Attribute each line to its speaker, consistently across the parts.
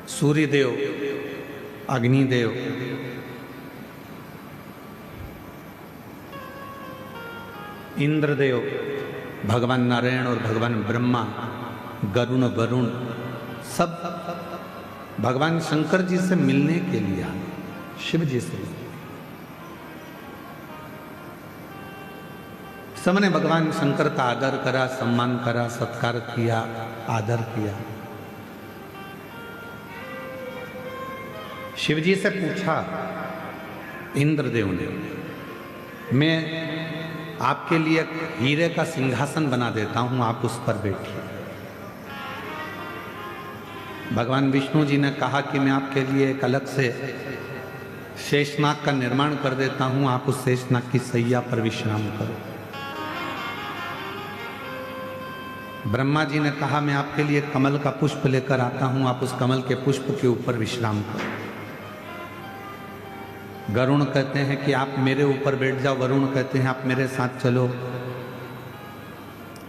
Speaker 1: सूर्यदेव, अग्निदेव, इंद्रदेव, भगवान नारायण और भगवान ब्रह्मा, गरुण वरुण सब भगवान शंकर जी से मिलने के लिए आए, शिव जी से। सबने भगवान शंकर का आदर करा, सम्मान करा, सत्कार किया, आदर किया। शिव जी से पूछा इंद्रदेव ने, मैं आपके लिए हीरे का सिंहासन बना देता हूं, आप उस पर बैठिए। भगवान विष्णु जी ने कहा कि मैं आपके लिए एक अलग से शेषनाग का निर्माण कर देता हूं, आप उस शेषनाग की सैया पर विश्राम करो। ब्रह्मा जी ने कहा मैं आपके लिए कमल का पुष्प लेकर आता हूं, आप उस कमल के पुष्प के ऊपर विश्राम करो। गरुण कहते हैं कि आप मेरे ऊपर बैठ जाओ, वरुण कहते हैं आप मेरे साथ चलो।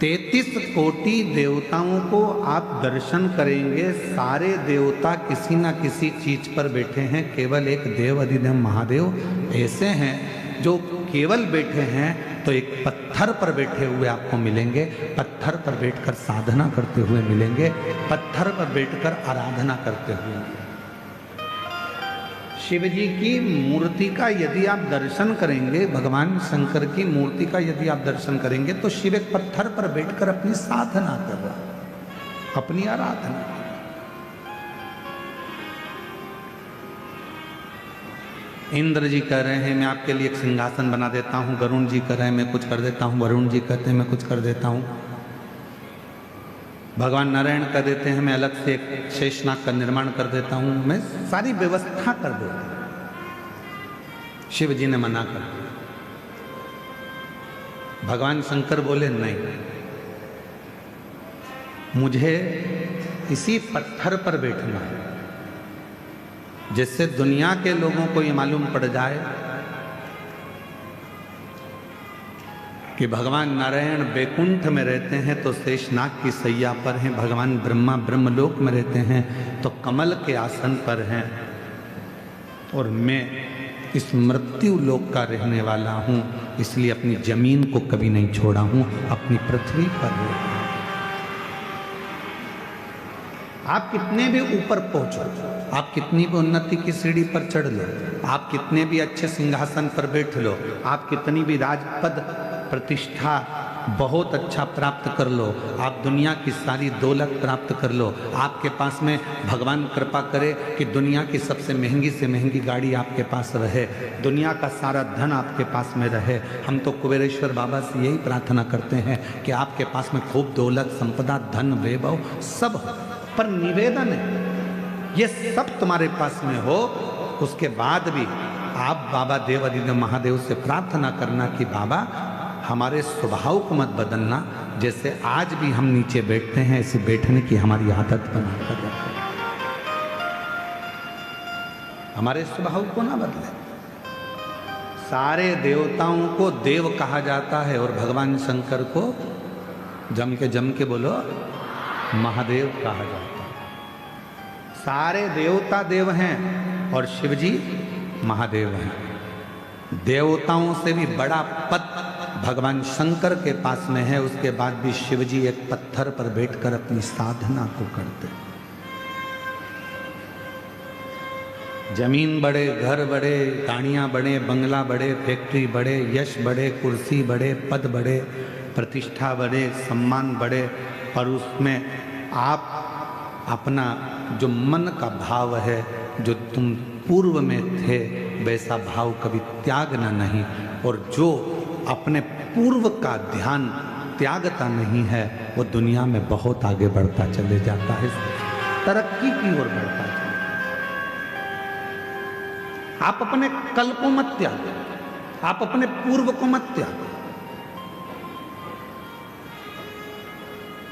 Speaker 1: 33 कोटि देवताओं को आप दर्शन करेंगे, सारे देवता किसी ना किसी चीज पर बैठे हैं, केवल एक देव अधिदेव महादेव ऐसे हैं जो केवल बैठे हैं तो एक पत्थर पर बैठे हुए आपको मिलेंगे, पत्थर पर बैठकर साधना करते हुए मिलेंगे, पत्थर पर बैठकर आराधना करते हुए। शिव जी की मूर्ति का यदि आप दर्शन करेंगे, भगवान शंकर की मूर्ति का यदि आप दर्शन करेंगे तो शिव एक पत्थर पर बैठकर अपनी साधना कर रहा, अपनी आराधना। इंद्र जी कह रहे हैं मैं आपके लिए एक सिंहासन बना देता हूं, गरुण जी कह रहे हैं मैं कुछ कर देता हूं, वरुण जी कहते हैं मैं कुछ कर देता हूं, भगवान नारायण कह देते हैं मैं अलग से एक शेषनाग का निर्माण कर देता हूं, मैं सारी व्यवस्था कर देता हूं। शिव जी ने मना कर दिया। भगवान शंकर बोले नहीं, मुझे इसी पत्थर पर बैठना है, जिससे दुनिया के लोगों को ये मालूम पड़ जाए कि भगवान नारायण बैकुंठ में रहते हैं तो शेषनाग की सैया पर हैं, भगवान ब्रह्मा ब्रह्मलोक में रहते हैं तो कमल के आसन पर हैं, और मैं इस मृत्यु लोक का रहने वाला हूं, इसलिए अपनी जमीन को कभी नहीं छोड़ा हूं, अपनी पृथ्वी पर रहता हूं। आप कितने भी ऊपर पहुंचो, आप कितनी भी उन्नति की सीढ़ी पर चढ़ लो, आप कितने भी अच्छे सिंहासन पर बैठ लो, आप कितनी भी राजपद प्रतिष्ठा बहुत अच्छा प्राप्त कर लो, आप दुनिया की सारी दौलत प्राप्त कर लो, आपके पास में भगवान कृपा करे कि दुनिया की सबसे महंगी से महंगी गाड़ी आपके पास रहे, दुनिया का सारा धन आपके पास में रहे। हम तो कुबेरेश्वर बाबा से यही प्रार्थना करते हैं कि आपके पास में खूब दौलत, संपदा, धन, वैभव सब हो, पर निवेदन है ये सब तुम्हारे पास में हो, उसके बाद भी आप बाबा देव अधिदेव महादेव से प्रार्थना करना कि बाबा हमारे स्वभाव को मत बदलना, जैसे आज भी हम नीचे बैठते हैं ऐसे बैठने की हमारी आदत बनाकर रखें, हमारे स्वभाव को ना बदले। सारे देवताओं को देव कहा जाता है और भगवान शंकर को जम के बोलो महादेव कहा जाता है। सारे देवता देव हैं और शिव जी महादेव हैं। देवताओं से भी बड़ा पद भगवान शंकर के पास में है, उसके बाद भी शिव जी एक पत्थर पर बैठकर अपनी साधना को करते। जमीन बढ़े, घर बढ़े, गाड़ियां बढ़े, बंगला बढ़े, फैक्ट्री बढ़े, यश बढ़े, कुर्सी बढ़े, पद बढ़े, प्रतिष्ठा बढ़े, सम्मान बढ़े, पर उसमें आप अपना जो मन का भाव है, जो तुम पूर्व में थे वैसा भाव कभी त्यागना नहीं, और जो अपने पूर्व का ध्यान त्यागता नहीं है वो दुनिया में बहुत आगे बढ़ता चले जाता है, तरक्की की ओर बढ़ता है। आप अपने कल को मत त्यागो, आप अपने पूर्व को मत त्यागो।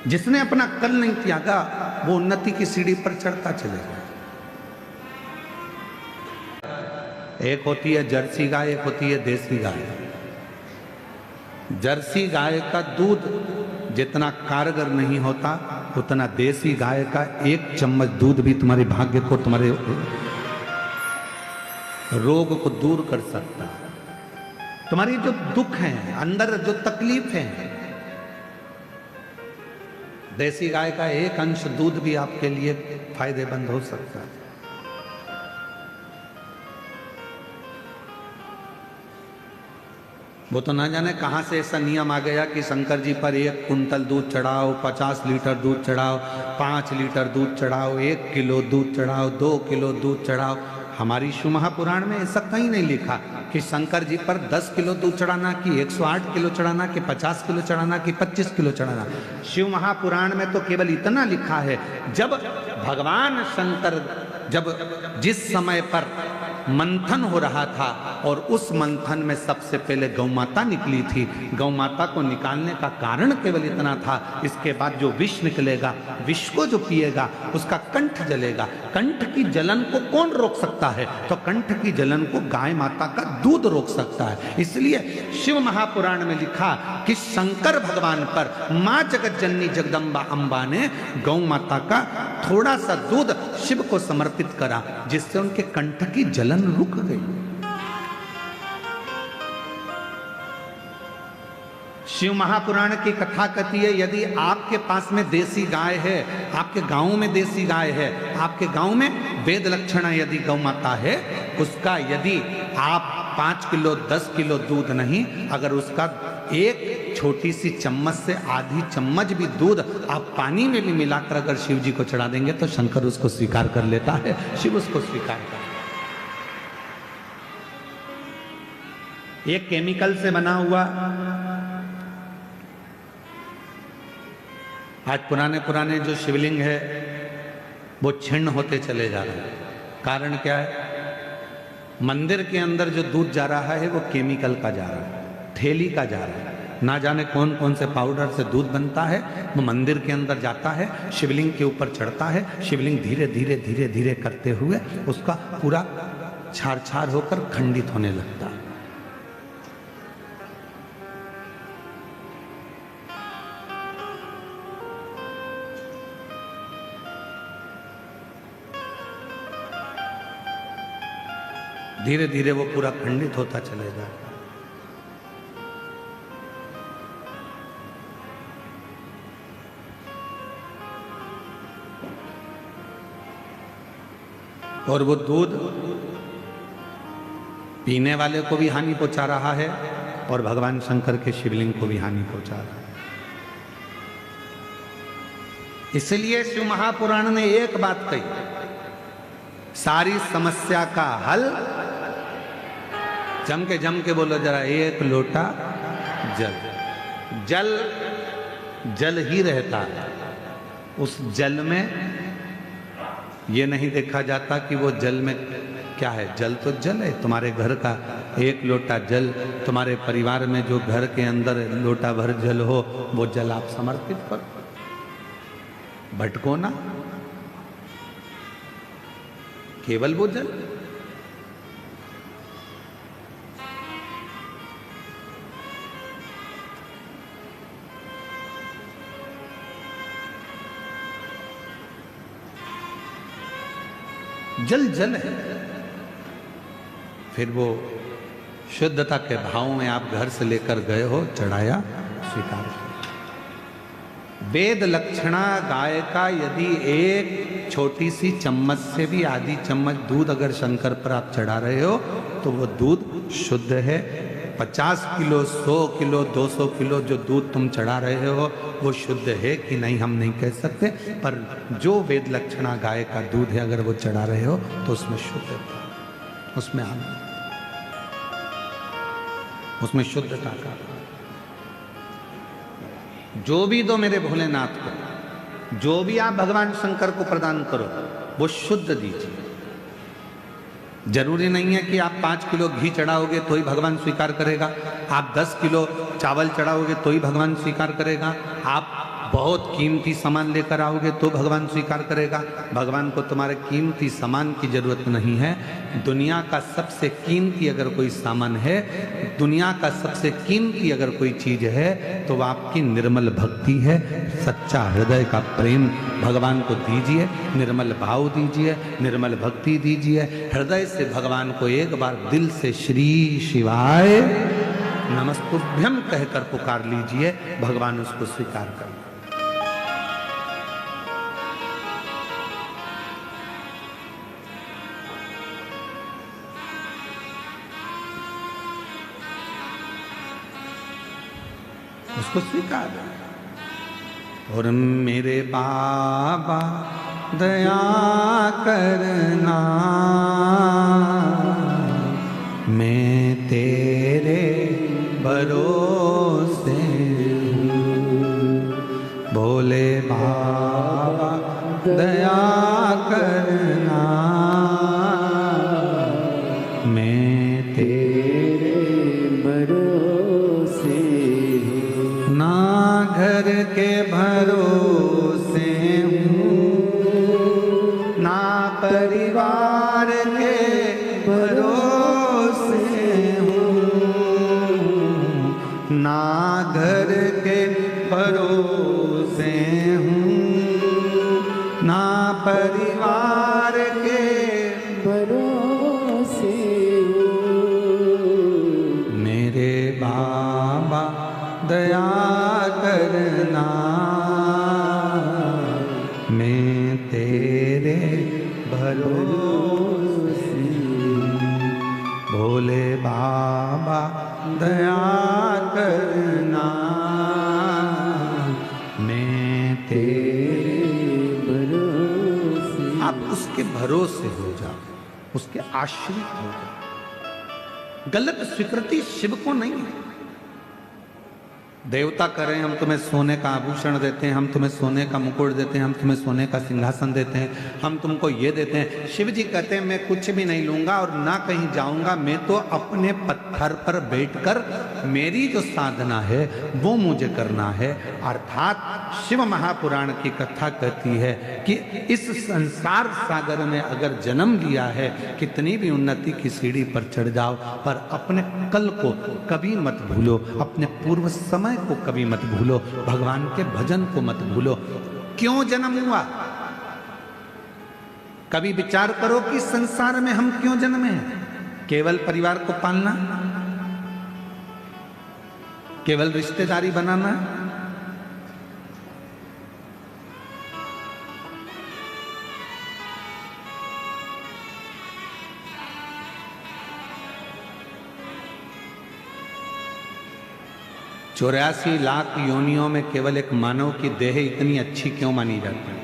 Speaker 1: जिसने अपना कल नहीं त्यागा वो उन्नति की सीढ़ी पर चढ़ता चलेगा। एक होती है जर्सी गाय, एक होती है देसी गाय। जर्सी गाय का दूध जितना कारगर नहीं होता उतना देसी गाय का 1 चम्मच दूध भी तुम्हारे भाग्य को, तुम्हारे रोग को दूर कर सकता है। तुम्हारी जो दुख है, अंदर जो तकलीफ है, देसी गाय का 1 अंश दूध भी आपके लिए फायदेमंद हो सकता है। वो तो ना जाने कहां से ऐसा नियम आ गया कि शंकर जी पर 1 कुंतल दूध चढ़ाओ, 50 लीटर दूध चढ़ाओ, 5 लीटर दूध चढ़ाओ, 1 किलो दूध चढ़ाओ, 2 किलो दूध चढ़ाओ। हमारी शिव महापुराण में ऐसा कहीं नहीं लिखा कि शंकर जी पर 10 किलो दूध चढ़ाना, कि 108 किलो चढ़ाना, कि 50 किलो चढ़ाना, कि 25 किलो चढ़ाना। शिव महापुराण में तो केवल इतना लिखा है, जब भगवान शंकर जिस समय पर मंथन हो रहा था और उस मंथन में सबसे पहले गौ माता निकली थी, गौ माता को निकालने का कारण केवल इतना था। इसके बाद जो विष निकलेगा, विष को जो पिएगा उसका कंठ जलेगा। कंठ की जलन को कौन रोक सकता है? तो कंठ की जलन को गाय माता का दूध रोक सकता है। इसलिए शिव महापुराण में लिखा कि शंकर भगवान पर मां जगत जननी जगदम्बा अंबा ने गौ माता का थोड़ा सा दूध शिव को समर्पित करा, जिससे उनके कंठ की जलन रुक गई। शिव महापुराण की कथा कहती है, यदि आपके पास में देसी गाय है, आपके गांव में देसी गाय है, आपके गांव में वेद लक्षणा यदि गौ माता है, उसका यदि आप 5 किलो 10 किलो दूध नहीं, अगर उसका 1 छोटी सी चम्मच से आधी चम्मच भी दूध आप पानी में भी मिलाकर अगर शिव जी को चढ़ा देंगे तो शंकर उसको स्वीकार कर लेता है, शिव उसको स्वीकार कर। एक केमिकल से बना हुआ, आज पुराने जो शिवलिंग है वो छिन्न होते चले जा रहे हैं। कारण क्या है? मंदिर के अंदर जो दूध जा रहा है वो केमिकल का जा रहा है, थैली का जा रहा है। ना जाने कौन कौन से पाउडर से दूध बनता है, वो मंदिर के अंदर जाता है, शिवलिंग के ऊपर चढ़ता है। शिवलिंग धीरे धीरे धीरे धीरे करते हुए उसका पूरा छार छार होकर खंडित होने लगता है। धीरे धीरे वो पूरा खंडित होता चलेगा। और वो दूध पीने वाले को भी हानि पहुंचा रहा है और भगवान शंकर के शिवलिंग को भी हानि पहुंचा रहा है। इसलिए शिव महापुराण ने एक बात कही, सारी समस्या का हल, जम के बोलो जरा, 1 लोटा जल। जल जल ही रहता है। उस जल में ये नहीं देखा जाता कि वो जल में क्या है। जल तो जल है। तुम्हारे घर का 1 लोटा जल, तुम्हारे परिवार में जो घर के अंदर लोटा भर जल हो, वो जल आप समर्पित करो, भटको ना, केवल वो जल। जल जल है। फिर वो शुद्धता के भाव में आप घर से लेकर गए हो, चढ़ाया, स्वीकार किया। वेद लक्षणा गाय का यदि 1 छोटी सी चम्मच से भी आधी चम्मच दूध अगर शंकर पर आप चढ़ा रहे हो तो वो दूध शुद्ध है। 50 किलो 100 किलो 200 किलो जो दूध तुम चढ़ा रहे हो वो शुद्ध है कि नहीं हम नहीं कह सकते, पर जो वेद लक्षणा गाय का दूध है अगर वो चढ़ा रहे हो तो उसमें शुद्धता, उसमें आनंद, उसमें शुद्धता का। जो भी दो मेरे भोलेनाथ को, जो भी आप भगवान शंकर को प्रदान करो वो शुद्ध दीजिए। जरूरी नहीं है कि आप 5 किलो घी चढ़ाओगे तो ही भगवान स्वीकार करेगा, आप 10 किलो चावल चढ़ाओगे तो ही भगवान स्वीकार करेगा, आप बहुत कीमती सामान लेकर आओगे तो भगवान स्वीकार करेगा। भगवान को तुम्हारे कीमती सामान की जरूरत नहीं है। दुनिया का सबसे कीमती अगर कोई सामान है, दुनिया का सबसे कीमती अगर कोई चीज है तो वह आपकी निर्मल भक्ति है। सच्चा हृदय का प्रेम भगवान को दीजिए, निर्मल भाव दीजिए, निर्मल भक्ति दीजिए। हृदय से भगवान को एक बार दिल से श्री शिवाय नमस्तुभ्यम कहकर पुकार लीजिए, भगवान उसको स्वीकार कर। उसको स्वीकार। और मेरे बाबा दया करना, मैं तेरे भरोसे हूँ। भोले बाबा दया करना, मैं तेरे भरोसे हूँ। ना घर के भरोसे हूँ, ना परिवार के भरोसे हूँ, ना घर के भरोसे हूँ, ना परिवार के भरोसे हूँ। मेरे बाबा दया करना, मैं तेरे भरोसे। भोले बाबा दया करना, मैं तेरे भरोसे। आप उसके भरोसे हो जाओ, उसके आश्रित हो जाओ। गलत स्वीकृति शिव को नहीं है। देवता करें हम तुम्हें सोने का आभूषण देते हैं, हम तुम्हें सोने का मुकुट देते हैं, हम तुम्हें सोने का सिंहासन देते हैं, हम तुमको ये देते हैं। शिव जी कहते हैं मैं कुछ भी नहीं लूंगा और ना कहीं जाऊंगा, मैं तो अपने पत्थर पर बैठकर मेरी जो साधना है वो मुझे करना है। अर्थात शिव महापुराण की कथा कहती है कि इस संसार सागर में अगर जन्म लिया है, कितनी भी उन्नति की सीढ़ी पर चढ़ जाओ, पर अपने कल को कभी मत भूलो, अपने पूर्व समय को कभी मत भूलो, भगवान के भजन को मत भूलो। क्यों जन्म हुआ? कभी विचार करो कि संसार में हम क्यों जन्मे हैं? केवल परिवार को पालना, केवल रिश्तेदारी बनाना, चौरासी लाख योनियों में केवल एक मानव की देह इतनी अच्छी क्यों मानी जाती है?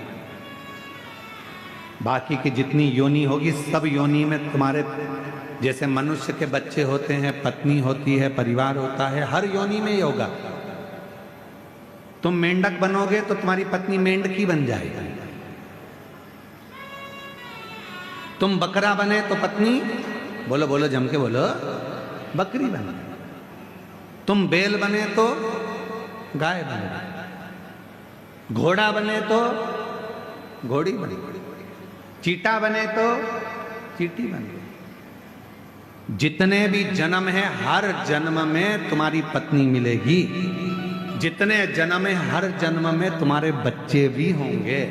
Speaker 1: बाकी की जितनी योनि होगी सब योनि में तुम्हारे जैसे मनुष्य के बच्चे होते हैं, पत्नी होती है, परिवार होता है, हर योनि में ही होगा। तुम मेंढक बनोगे तो तुम्हारी पत्नी मेंढकी बन जाएगी। तुम बकरा बने तो पत्नी, बोलो बोलो जम के बोलो, बकरी बने। तुम बैल बने तो गाय बने, घोड़ा बने तो घोड़ी बने, चीटा बने तो चीटी बने। जितने भी जन्म है हर जन्म में तुम्हारी पत्नी मिलेगी, जितने जन्म है हर जन्म में तुम्हारे बच्चे भी होंगे।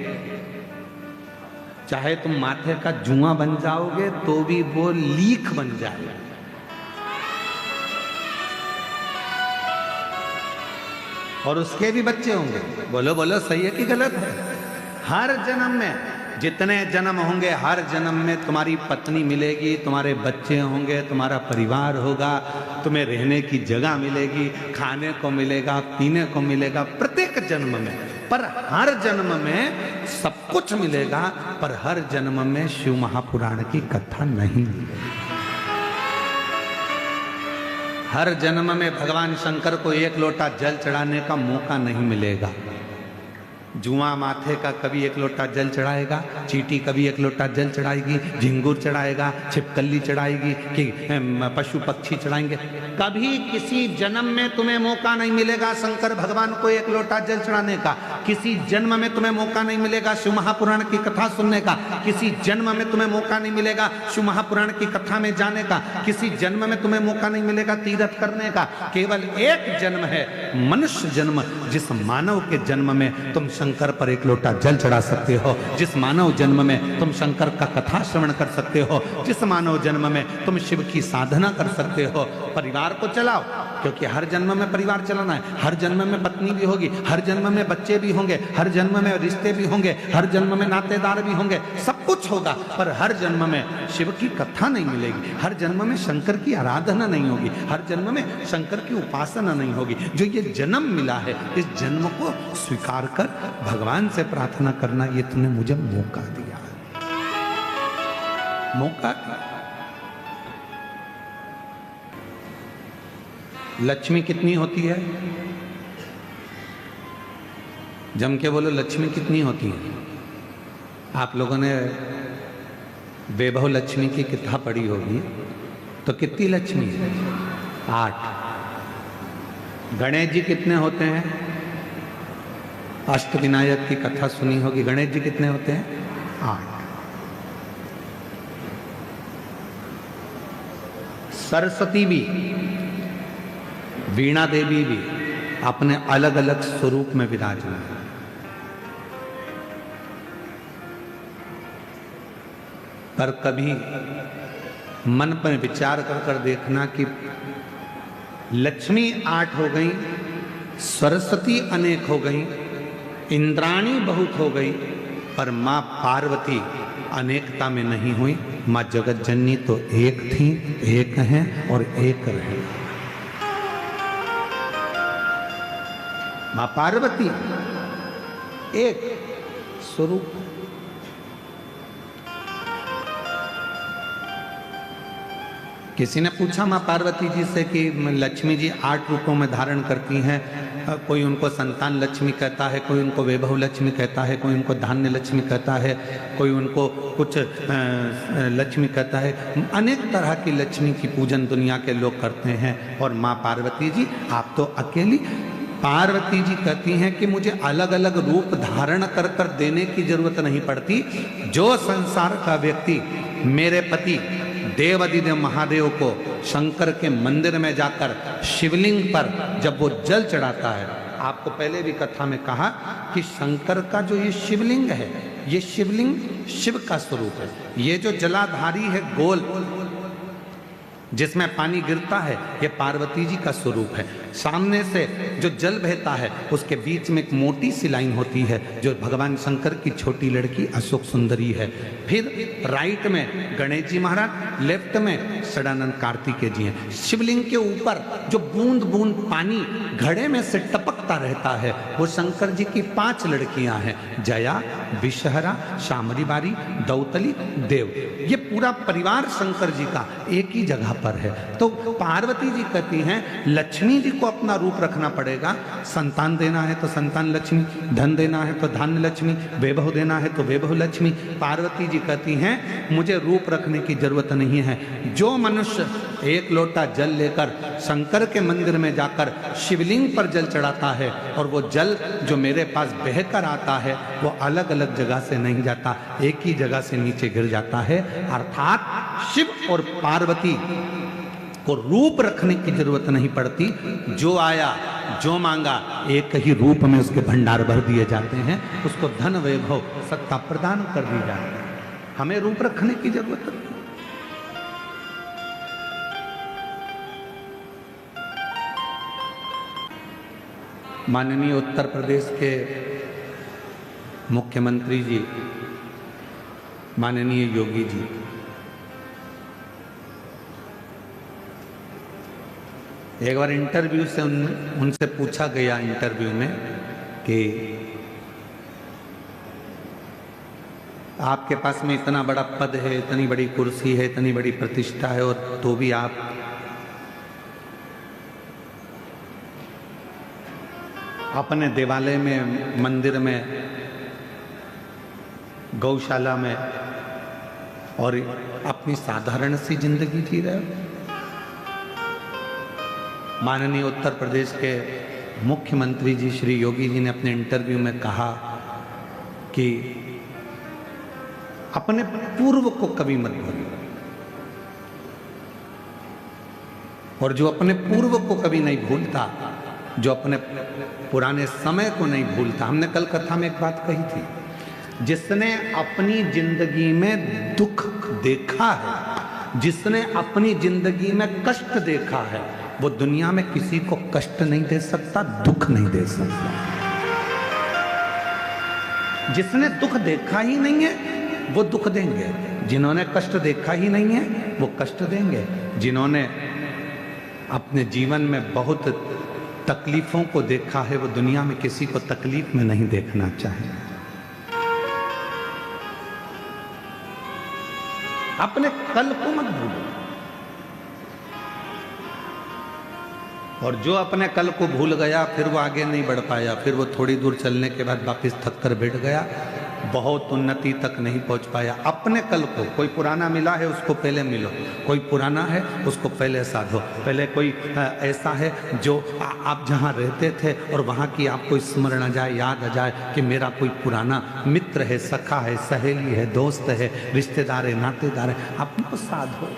Speaker 1: चाहे तुम माथे का जुआ बन जाओगे तो भी वो लीख बन जाएगा। और उसके भी बच्चे होंगे। बोलो बोलो सही है कि गलत है? हर जन्म में जितने जन्म होंगे हर जन्म में तुम्हारी पत्नी मिलेगी, तुम्हारे बच्चे होंगे, तुम्हारा परिवार होगा, तुम्हें रहने की जगह मिलेगी, खाने को मिलेगा, पीने को मिलेगा प्रत्येक जन्म में। पर हर जन्म में सब कुछ मिलेगा, पर हर जन्म में शिव महापुराण की कथा नहीं मिलेगी। हर जन्म में भगवान शंकर को एक लोटा जल चढ़ाने का मौका नहीं मिलेगा। जुआ माथे का कभी एक लोटा जल चढ़ाएगा, चींटी कभी एक लोटा जल चढ़ाएगी, झिंगुर चढ़ाएगा, छिपकली चढ़ाएगी, कि पशु पक्षी चढ़ाएंगे। कभी किसी जन्म में तुम्हें मौका नहीं मिलेगा शंकर भगवान को एक लोटा जल चढ़ाने का, किसी जन्म में तुम्हें मौका नहीं मिलेगा शिव महापुराण की कथा सुनने का, किसी जन्म में तुम्हें मौका नहीं मिलेगा शिव महापुराण की कथा में जाने का, किसी जन्म में तुम्हें मौका नहीं मिलेगा तीर्थ करने का। केवल एक जन्म है, मनुष्य जन्म, जिस मानव के जन्म में तुम शंकर पर एक लोटा जल चढ़ा सकते हो, जिस मानव जन्म में तुम शंकर का कथा श्रवण कर सकते हो, जिस मानव जन्म में तुम शिव की साधना कर सकते हो। परिवार को चलाओ, क्योंकि हर जन्म में परिवार चलाना है, हर जन्म में पत्नी भी होगी, हर जन्म में बच्चे भी होंगे, हर जन्म में रिश्ते भी होंगे, हर जन्म में नातेदार भी होंगे, सब कुछ होगा, पर हर जन्म में शिव की कथा नहीं मिलेगी, हर जन्म में शंकर की आराधना नहीं होगी, हर जन्म में शंकर की उपासना नहीं होगी। जो ये जन्म मिला है, इस जन्म को स्वीकार कर भगवान से प्रार्थना करना, ये तूने मुझे मौका दिया है, मौका दिया। लक्ष्मी कितनी होती है? जम के बोलो, लक्ष्मी कितनी होती है? आप लोगों ने वैभव लक्ष्मी की किताब पढ़ी होगी, तो कितनी लक्ष्मी है? 8। गणेश जी कितने होते हैं? अष्टविनायक की कथा सुनी होगी, गणेश जी कितने होते हैं? 8। सरस्वती भी, वीणा देवी भी अपने अलग अलग स्वरूप में विराजमान है। पर कभी मन पर विचार कर देखना कि लक्ष्मी 8 हो गई, सरस्वती अनेक हो गई, इंद्राणी बहुत हो गई, पर मां पार्वती अनेकता में नहीं हुई। मां जगत जननी तो एक थी, एक हैं और एक रहे। मां पार्वती एक स्वरूप। किसी ने पूछा मां पार्वती जी से कि लक्ष्मी जी 8 रूपों में धारण करती हैं, कोई उनको संतान लक्ष्मी कहता है, कोई उनको वैभव लक्ष्मी कहता है, कोई उनको धान्य लक्ष्मी कहता है, कोई उनको कुछ लक्ष्मी कहता है। अनेक तरह की लक्ष्मी की पूजन दुनिया के लोग करते हैं। और मां पार्वती जी आप तो अकेली। पार्वती जी कहती हैं कि मुझे अलग अलग रूप धारण कर कर देने की जरूरत नहीं पड़ती। जो संसार का व्यक्ति मेरे पति देवादिदेव महादेव को शंकर के मंदिर में जाकर शिवलिंग पर जब वो जल चढ़ाता है, आपको पहले भी कथा में कहा कि शंकर का जो ये शिवलिंग है, ये शिवलिंग शिव का स्वरूप है। ये जो जलाधारी है गोल जिसमें पानी गिरता है, ये पार्वती जी का स्वरूप है। सामने से जो जल बहता है उसके बीच में एक मोटी सी लाइन होती है जो भगवान शंकर की छोटी लड़की अशोक सुंदरी है। फिर राइट में गणेश जी महाराज, लेफ्ट में सदानंद कार्तिकेय जी हैं। शिवलिंग के ऊपर जो बूंद बूंद पानी घड़े में से टपकता रहता है वो शंकर जी की 5 लड़कियां हैं, जया, विषहरा, शामरी बारी, दौतली, देव। ये पूरा परिवार शंकर जी का एक ही जगह पर है। तो पार्वती जी कहती हैं लक्ष्मी जी को अपना रूप रखना पड़ेगा। संतान देना है तो संतान लक्ष्मी, धन देना है तो धन लक्ष्मी, वैभव देना है तो वैभव लक्ष्मी। पार्वती जी कहती हैं मुझे रूप रखने की जरूरत नहीं है। जो मनुष्य एक लोटा जल लेकर शंकर के मंदिर में जाकर शिवलिंग पर जल चढ़ाता है और वो जल जो मेरे पास बहकर आता है वो अलग अलग जगह से नहीं जाता, एक ही जगह से नीचे गिर जाता है। अर्थात शिव और पार्वती को रूप रखने की जरूरत नहीं पड़ती। जो आया जो मांगा एक ही रूप में उसके भंडार भर दिए जाते हैं, उसको धन वैभव सत्ता प्रदान कर दी जाती है। हमें रूप रखने की जरूरत नहीं। माननीय उत्तर प्रदेश के मुख्यमंत्री जी माननीय योगी जी, एक बार इंटरव्यू से उनसे पूछा गया इंटरव्यू में कि आपके पास में इतना बड़ा पद है, इतनी बड़ी कुर्सी है, इतनी बड़ी प्रतिष्ठा है और तो भी आप अपने देवालय में, मंदिर में, गौशाला में और अपनी साधारण सी जिंदगी जी रहे हो। माननीय उत्तर प्रदेश के मुख्यमंत्री जी श्री योगी जी ने अपने इंटरव्यू में कहा कि अपने पूर्व को कभी मत भूलो, और जो अपने पूर्व को कभी नहीं भूलता, जो अपने पुराने समय को नहीं भूलता। हमने कल कथा में एक बात कही थी, जिसने अपनी जिंदगी में दुख देखा है, जिसने अपनी जिंदगी में कष्ट देखा है, वो दुनिया में किसी को कष्ट नहीं दे सकता, दुख नहीं दे सकता। जिसने दुख देखा ही नहीं है वो दुख देंगे, जिन्होंने कष्ट देखा ही नहीं है वो कष्ट देंगे, जिन्होंने अपने जीवन में बहुत तकलीफों को देखा है वो दुनिया में किसी को तकलीफ में नहीं देखना चाहेंगे। अपने कल को मत भूलो, और जो अपने कल को भूल गया फिर वो आगे नहीं बढ़ पाया, फिर वो थोड़ी दूर चलने के बाद वापस थक कर बैठ गया, बहुत उन्नति तक नहीं पहुंच पाया। अपने कल को, कोई पुराना मिला है उसको पहले मिलो, कोई पुराना है उसको पहले साधो। पहले कोई ऐसा है जो आप जहाँ रहते थे और वहाँ की आपको स्मरण आ जाए, याद आ जाए कि मेरा कोई पुराना मित्र है, सखा है, सहेली है, दोस्त है, रिश्तेदार है, नातेदार है, अपने को साधो।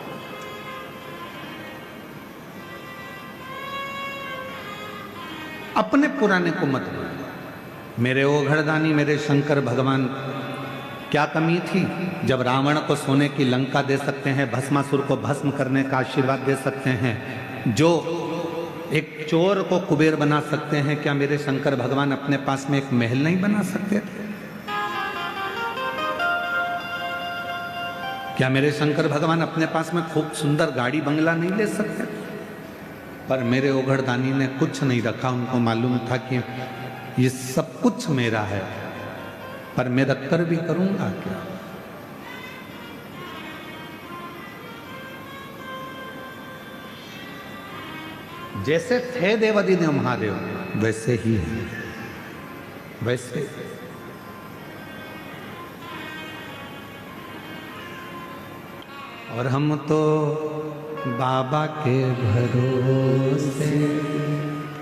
Speaker 1: अपने पुराने को मत भूलो। मेरे ओघड़दानी, मेरे शंकर भगवान, क्या कमी थी जब रावण को सोने की लंका दे सकते हैं, भस्मासुर को भस्म करने का आशीर्वाद दे सकते हैं, जो एक चोर को कुबेर बना सकते हैं, क्या मेरे शंकर भगवान अपने पास में एक महल नहीं बना सकते थे? क्या मेरे शंकर भगवान अपने पास में खूब सुंदर गाड़ी बंगला नहीं ले सकते? पर मेरे ओघड़दानी ने कुछ नहीं रखा। उनको मालूम था कि ये सब कुछ मेरा है, पर मैं रख कर भी करूंगा क्या? जैसे थे देवादिदेव महादेव वैसे ही है, वैसे। और हम तो बाबा के भरोसे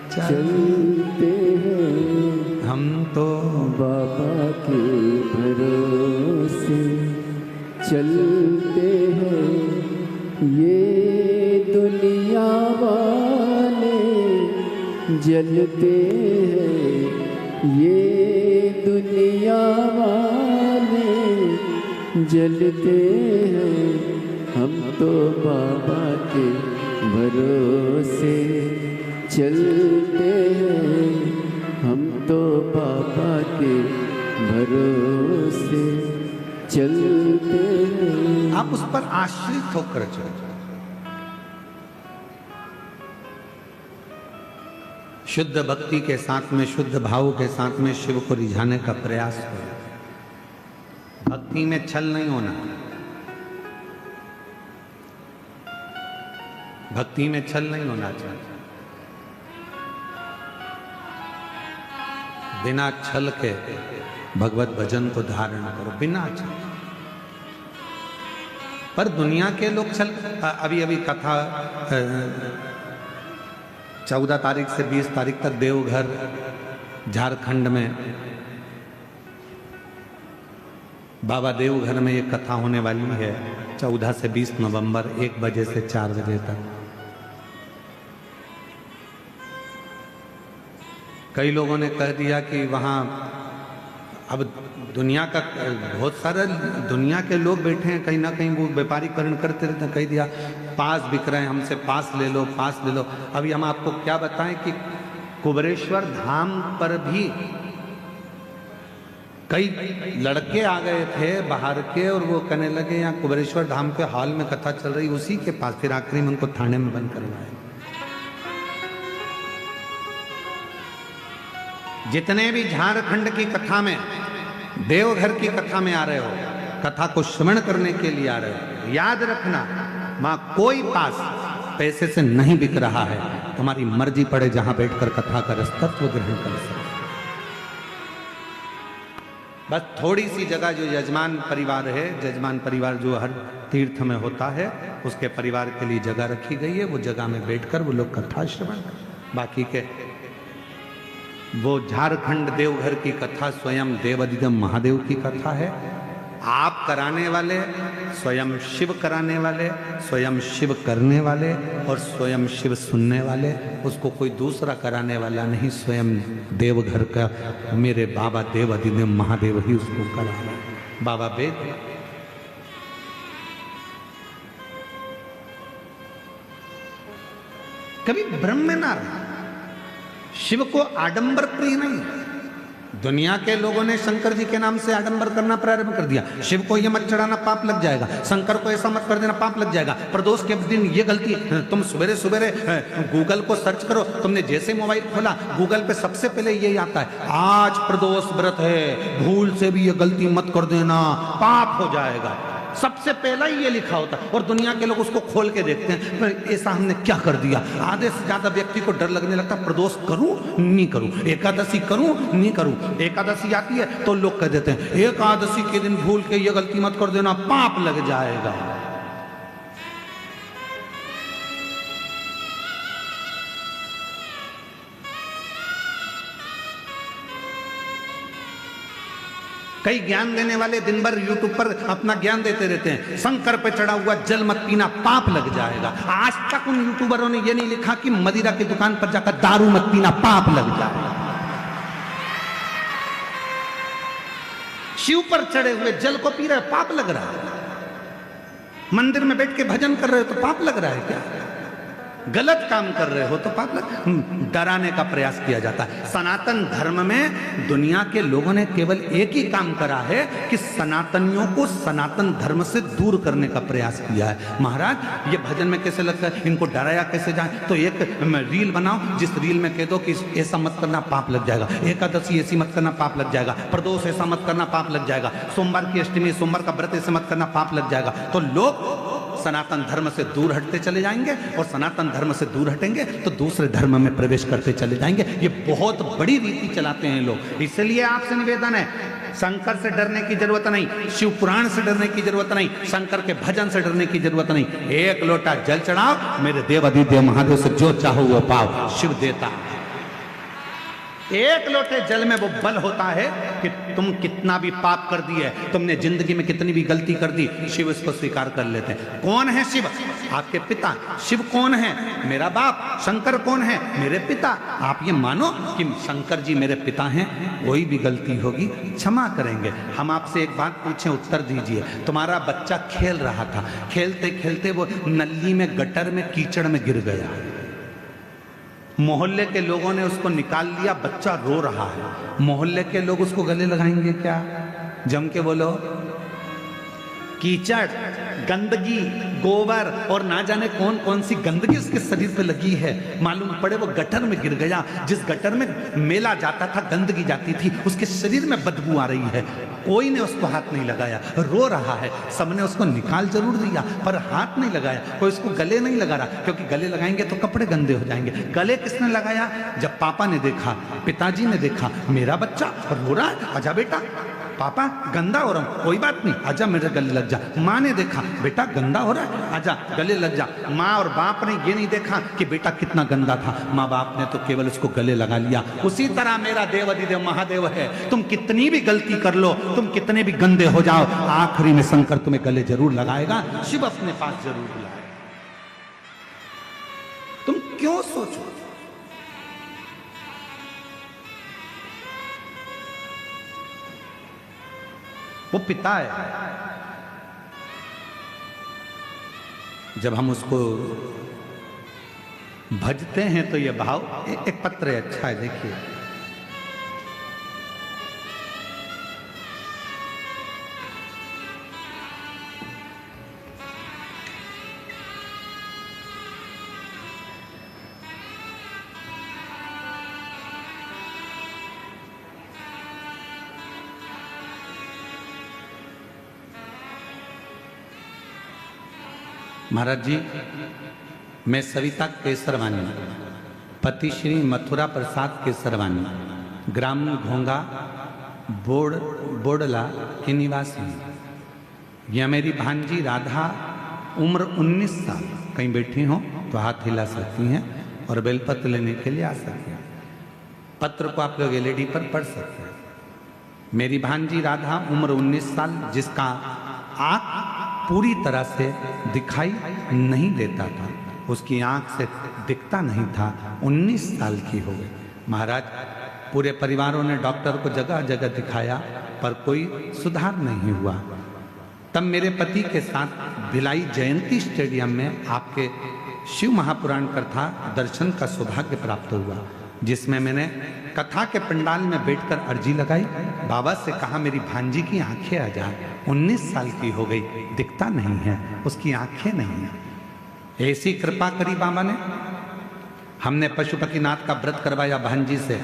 Speaker 2: चलते हैं,
Speaker 1: हम तो
Speaker 2: बाबा के भरोसे चलते हैं। ये दुनिया वाले जलते हैं, ये दुनिया वाले जलते हैं। हम तो बाबा के भरोसे चलते हैं, हम तो बाबा के भरोसे चलते हैं।
Speaker 1: आप उस पर आश्रित होकर चलो। शुद्ध भक्ति के साथ में, शुद्ध भाव के साथ में शिव को रिझाने का प्रयास करो। भक्ति में छल नहीं होना, भक्ति में छल नहीं होना चाहिए। बिना छल के भगवत भजन को धारण करो, बिना छल। पर दुनिया के लोग छल, अभी कथा 14 तारीख से 20 तारीख तक देवघर झारखंड में, बाबा देवघर में ये कथा होने वाली है 14 से 20 नवंबर 1 बजे से 4 बजे तक। कई लोगों ने कह दिया कि वहाँ अब दुनिया का बहुत सारे दुनिया के लोग बैठे हैं, कहीं ना कहीं वो व्यापारीकरण करते रहते हैं। कह दिया पास बिक रहे हैं, हमसे पास ले लो, पास ले लो। अभी हम आपको क्या बताएं कि कुबेरेश्वर धाम पर भी कई लड़के आ गए थे बाहर के, और वो कहने लगे यहाँ कुबेरेश्वर धाम के हॉल में कथा चल रही, उसी के पास। फिर आखिरी में उनको थाने में बंद करवाया। जितने भी झारखंड की कथा में, देवघर की कथा में आ रहे हो, कथा को श्रवण करने के लिए आ रहे हो, याद रखना मां कोई पास पैसे से नहीं बिक रहा है। तुम्हारी मर्जी पड़े जहां बैठकर कथा का रस तत्व ग्रहण कर सकते। बस थोड़ी सी जगह जो यजमान परिवार है, यजमान परिवार जो हर तीर्थ में होता है, उसके परिवार के लिए जगह रखी गई है। वो जगह में बैठकर वो लोग कथा श्रवण, बाकी के वो झारखंड देवघर की कथा स्वयं देवादिदेव महादेव की कथा है। आप कराने वाले, स्वयं शिव कराने वाले, स्वयं शिव करने वाले और स्वयं शिव सुनने वाले, उसको कोई दूसरा कराने वाला नहीं, स्वयं देवघर का मेरे बाबा देवादिदेव महादेव ही उसको करा रहा है। बाबा वेद कभी भ्रम में ना रहा। शिव को आडंबर प्रिय नहीं। दुनिया के लोगों ने शंकर जी के नाम से आडंबर करना प्रारंभ कर दिया। शिव को ये मत चढ़ाना, पाप लग जाएगा। शंकर को ऐसा मत कर देना, पाप लग जाएगा। प्रदोष के दिन ये गलती, तुम सवेरे सवेरे गूगल को सर्च करो, तुमने जैसे मोबाइल खोला गूगल पे सबसे पहले यही आता है, आज प्रदोष व्रत है, भूल से भी ये गलती मत कर देना, पाप हो जाएगा। सबसे पहला ही ये लिखा होता है और दुनिया के लोग उसको खोल के देखते हैं, ऐसा हमने क्या कर दिया। आधे से ज्यादा व्यक्ति को डर लगने लगता, प्रदोष करूं नहीं करूं, एकादशी करूं नहीं करूं। एकादशी आती है तो लोग कह देते हैं एकादशी के दिन भूल के ये गलती मत कर देना, पाप लग जाएगा। कई ज्ञान देने वाले दिन भर यूट्यूब पर अपना ज्ञान देते रहते हैं, शंकर पे चढ़ा हुआ जल मत पीना, पाप लग जाएगा। आज तक उन यूट्यूबरों ने ये नहीं लिखा कि मदिरा की दुकान पर जाकर दारू मत पीना, पाप लग जाएगा। शिव पर चढ़े हुए जल को पी रहे, पाप लग रहा है। मंदिर में बैठ के भजन कर रहे हो तो पाप लग रहा है क्या? गलत काम कर रहे हो तो पाप लग। डराने का प्रयास किया जाता है। सनातन धर्म में दुनिया के लोगों ने केवल एक ही काम करा है कि सनातनियों को सनातन धर्म से दूर करने का प्रयास किया है। महाराज ये भजन में कैसे लगता है, इनको डराया कैसे जाए, तो एक रील बनाओ जिस रील में कह दो कि ऐसा मत करना, पाप लग जाएगा। एकादशी ऐसी मत करना, पाप लग जाएगा। प्रदोष ऐसा मत करना, पाप लग जाएगा। सोमवार की अष्टमी, सोमवार का व्रत ऐसे मत करना, पाप लग जाएगा। तो लोग सनातन धर्म से दूर हटते चले जाएंगे और सनातन धर्म से दूर हटेंगे तो दूसरे धर्म में प्रवेश करते चले जाएंगे। ये बहुत बड़ी रीति चलाते हैं लोग। इसलिए आपसे निवेदन है, शंकर से डरने की जरूरत नहीं, शिव पुराण से डरने की जरूरत नहीं, शंकर के भजन से डरने की जरूरत नहीं। एक लोटा जल चढ़ाओ, मेरे देवादिदेव महादेव से जो चाहो वो पाओ, शिव देता। एक लोटे जल में वो बल होता है कि तुम कितना भी पाप कर दिए, तुमने जिंदगी में कितनी भी गलती कर दी, शिव इसको स्वीकार कर लेते हैं। कौन है शिव? आपके पिता। शिव कौन है? मेरा बाप। शंकर कौन है? मेरे पिता। आप ये मानो कि शंकर जी मेरे पिता हैं, कोई भी गलती होगी क्षमा करेंगे। हम आपसे एक बात पूछें, उत्तर दीजिए। तुम्हारा बच्चा खेल रहा था, खेलते खेलते वो नली में, गटर में, कीचड़ में गिर गया। मोहल्ले के लोगों ने उसको निकाल लिया, बच्चा रो रहा है। मोहल्ले के लोग उसको गले लगाएंगे क्या? जम के बोलो। कीचड़, गंदगी, गोबर और ना जाने कौन कौन सी गंदगी उसके शरीर पे लगी है। मालूम पड़े वो गटर में गिर गया। जिस गटर में मेला जाता था, गंदगी जाती थी, उसके शरीर में बदबू आ रही है। कोई ने उसको हाथ नहीं लगाया, रो रहा है। सबने उसको निकाल जरूर दिया पर हाथ नहीं लगाया। कोई उसको गले नहीं लगा रहा, क्योंकि गले लगाएंगे तो कपड़े गंदे हो जाएंगे। गले किसने लगाया? जब पापा ने देखा, पिताजी ने देखा, मेरा बच्चा रो रहा है, आजा बेटा। पापा गंदा हो रहा हूं, कोई बात नहीं, आजा मेरे गले लग जा। माँ ने देखा, बेटा गंदा हो रहा है, आजा गले लग जा। माँ और बाप ने ये नहीं देखा कि बेटा कितना गंदा था, माँ बाप ने तो केवल उसको गले लगा लिया। उसी तरह मेरा देवादिदेव महादेव है। तुम कितनी भी गलती कर लो, तुम कितने भी गंदे हो जाओ, आखिरी में शंकर तुम्हें गले जरूर लगाएगा, शिव अपने पास जरूर बुलाएगा। तुम क्यों सोचो? वो पिता है। जब हम उसको भजते हैं तो ये भाव, एक पत्र है, अच्छा है, देखिए। महाराज जी, मैं सविता केसरवानी, पति श्री मथुरा प्रसाद केसरवानी, ग्राम घोंगा, बोडला की निवासी। यह मेरी भांजी राधा, उम्र 19 साल। कहीं बैठी हो तो हाथ हिला सकती हैं और बेलपत्र लेने के लिए आ सकती हैं। पत्र को आप लोग एलईडी पर पढ़ सकते हैं। मेरी भांजी राधा, उम्र 19 साल, जिसका आँख पूरी तरह से दिखाई नहीं देता था, उसकी आँख से दिखता नहीं था, 19 साल की हो गई। महाराज, पूरे परिवारों ने डॉक्टर को जगह जगह दिखाया पर कोई सुधार नहीं हुआ। तब मेरे पति के साथ भिलाई जयंती स्टेडियम में आपके शिव महापुराण कथा दर्शन का सौभाग्य प्राप्त हुआ, जिसमें मैंने कथा के पंडाल में बैठकर अर्जी लगाई। बाबा से कहा मेरी भांजी की आंखें आ जाए, 19 साल की हो गई, दिखता नहीं है, उसकी आंखें नहीं है। ऐसी कृपा करी बाबा ने। हमने पशुपतिनाथ का व्रत करवाया भांजी से।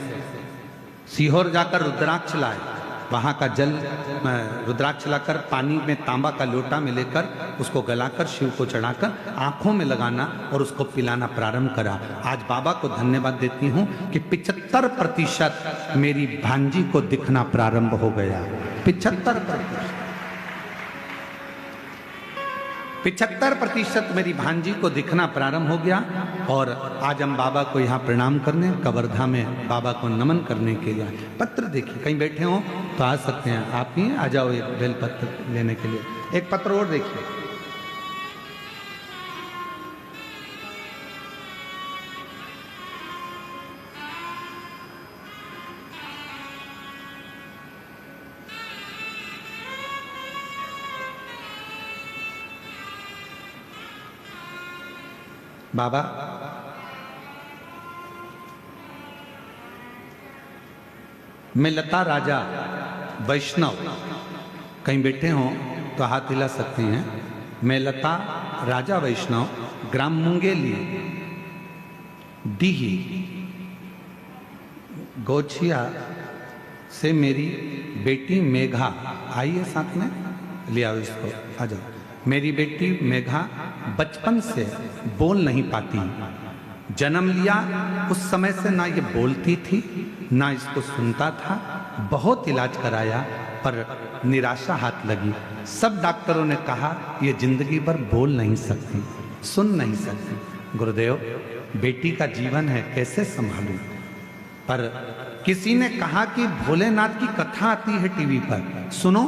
Speaker 1: सीहोर जाकर रुद्राक्ष लाए, वहाँ का जल रुद्राक्ष लाकर पानी में तांबा का लोटा में लेकर उसको गलाकर शिव को चढ़ाकर आंखों में लगाना और उसको पिलाना प्रारंभ करा। आज बाबा को धन्यवाद देती हूँ कि 75% मेरी भांजी को दिखना प्रारंभ हो गया। 75% मेरी भांजी को दिखना प्रारंभ हो गया। और आज हम बाबा को यहाँ प्रणाम करने, कवर्धा में बाबा को नमन करने के लिए। पत्र देखिए, कहीं बैठे हो तो आ सकते हैं, आप ही आ जाओ एक बेल पत्र लेने के लिए। एक पत्र और देखिए, बाबा मैं लता राजा वैष्णव, कहीं बैठे हो तो हाथ हिला सकते हैं। मैं लता राजा वैष्णव, ग्राम मुंगेली, डीही, गोछिया से मेरी बेटी मेघा, आइए साथ में ले आओ इसको, आ जाओ। मेरी बेटी मेघा बचपन से बोल नहीं पाती। जन्म लिया उस समय से ना ये बोलती थी ना इसको सुनता था। बहुत इलाज कराया पर निराशा हाथ लगी। सब डॉक्टरों ने कहा ये जिंदगी भर बोल नहीं सकती, सुन नहीं सकती। गुरुदेव, बेटी का जीवन है, कैसे संभालूं? पर किसी ने कहा कि भोलेनाथ की कथा आती है टीवी पर, सुनो।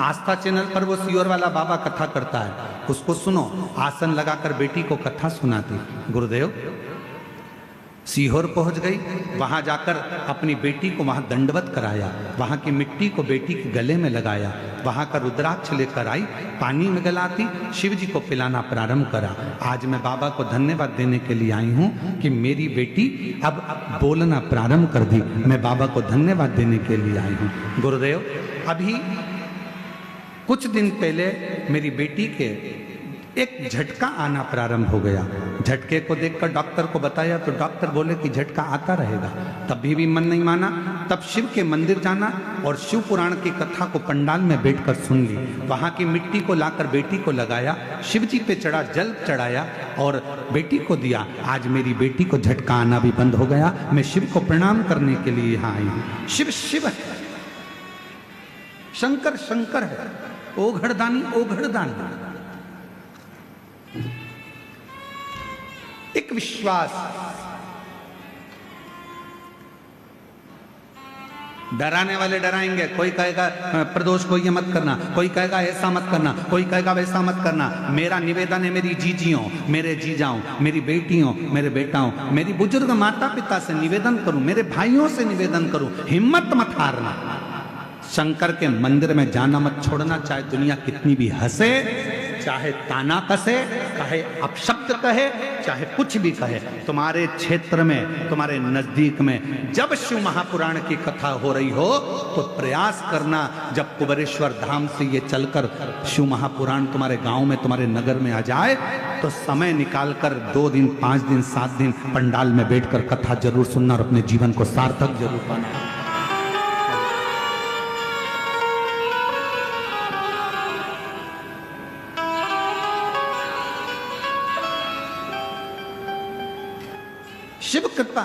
Speaker 1: आस्था चैनल पर वो सीहोर वाला बाबा कथा करता है, उसको सुनो। आसन लगाकर बेटी को कथा सुनाती। गुरुदेव, सीहोर पहुंच गई, वहां जाकर अपनी बेटी को वहां दंडवत कराया, वहां की मिट्टी को बेटी के गले में लगाया, वहां का रुद्राक्ष लेकर आई, पानी में गलाती, शिव जी को पिलाना प्रारंभ करा। आज मैं बाबा को धन्यवाद देने के लिए आई हूं कि मेरी बेटी अब बोलना प्रारंभ कर दी। मैं बाबा को धन्यवाद देने के लिए आई हूं। गुरुदेव, अभी कुछ दिन पहले मेरी बेटी के एक झटका आना प्रारंभ हो गया। झटके को देखकर डॉक्टर को बताया तो डॉक्टर बोले कि झटका आता रहेगा। तब भी मन नहीं माना। तब शिव के मंदिर जाना और शिव पुराण की कथा को पंडाल में बैठकर सुन ली। वहां की मिट्टी को लाकर बेटी को लगाया, शिव जी पे चढ़ा, जल चढ़ाया और बेटी को दिया। आज मेरी बेटी को झटका आना भी बंद हो गया। मैं शिव को प्रणाम करने के लिए यहाँ आई हूँ। शिव शिव है, शंकर शंकर है, ओघड़दानी ओघड़दानी। एक विश्वास, डराने वाले डराएंगे। कोई कहेगा प्रदोष को ये मत करना, कोई कहेगा ऐसा मत करना, कोई कहेगा वैसा मत करना। मेरा निवेदन है मेरी जीजियों, मेरे जीजाओं, मेरी बेटियों, मेरे बेटाओं, मेरी बुजुर्ग माता पिता से निवेदन करूं, मेरे भाइयों से निवेदन करूं, हिम्मत मत हारना। शंकर के मंदिर में जाना मत छोड़ना, चाहे दुनिया कितनी भी हंसे, चाहे ताना कसे, चाहे अपशब्द कहे, चाहे कुछ भी कहे। तुम्हारे क्षेत्र में, तुम्हारे नजदीक में जब शिव महापुराण की कथा हो रही हो तो प्रयास करना, जब कुबेरेश्वर धाम से ये चलकर शिव महापुराण तुम्हारे गांव में, तुम्हारे नगर में आ जाए तो समय निकालकर 2 दिन, 5 दिन, 7 दिन पंडाल में बैठकर कथा जरूर सुनना और अपने जीवन को सार्थक जरूर पाना। शिव कृपा।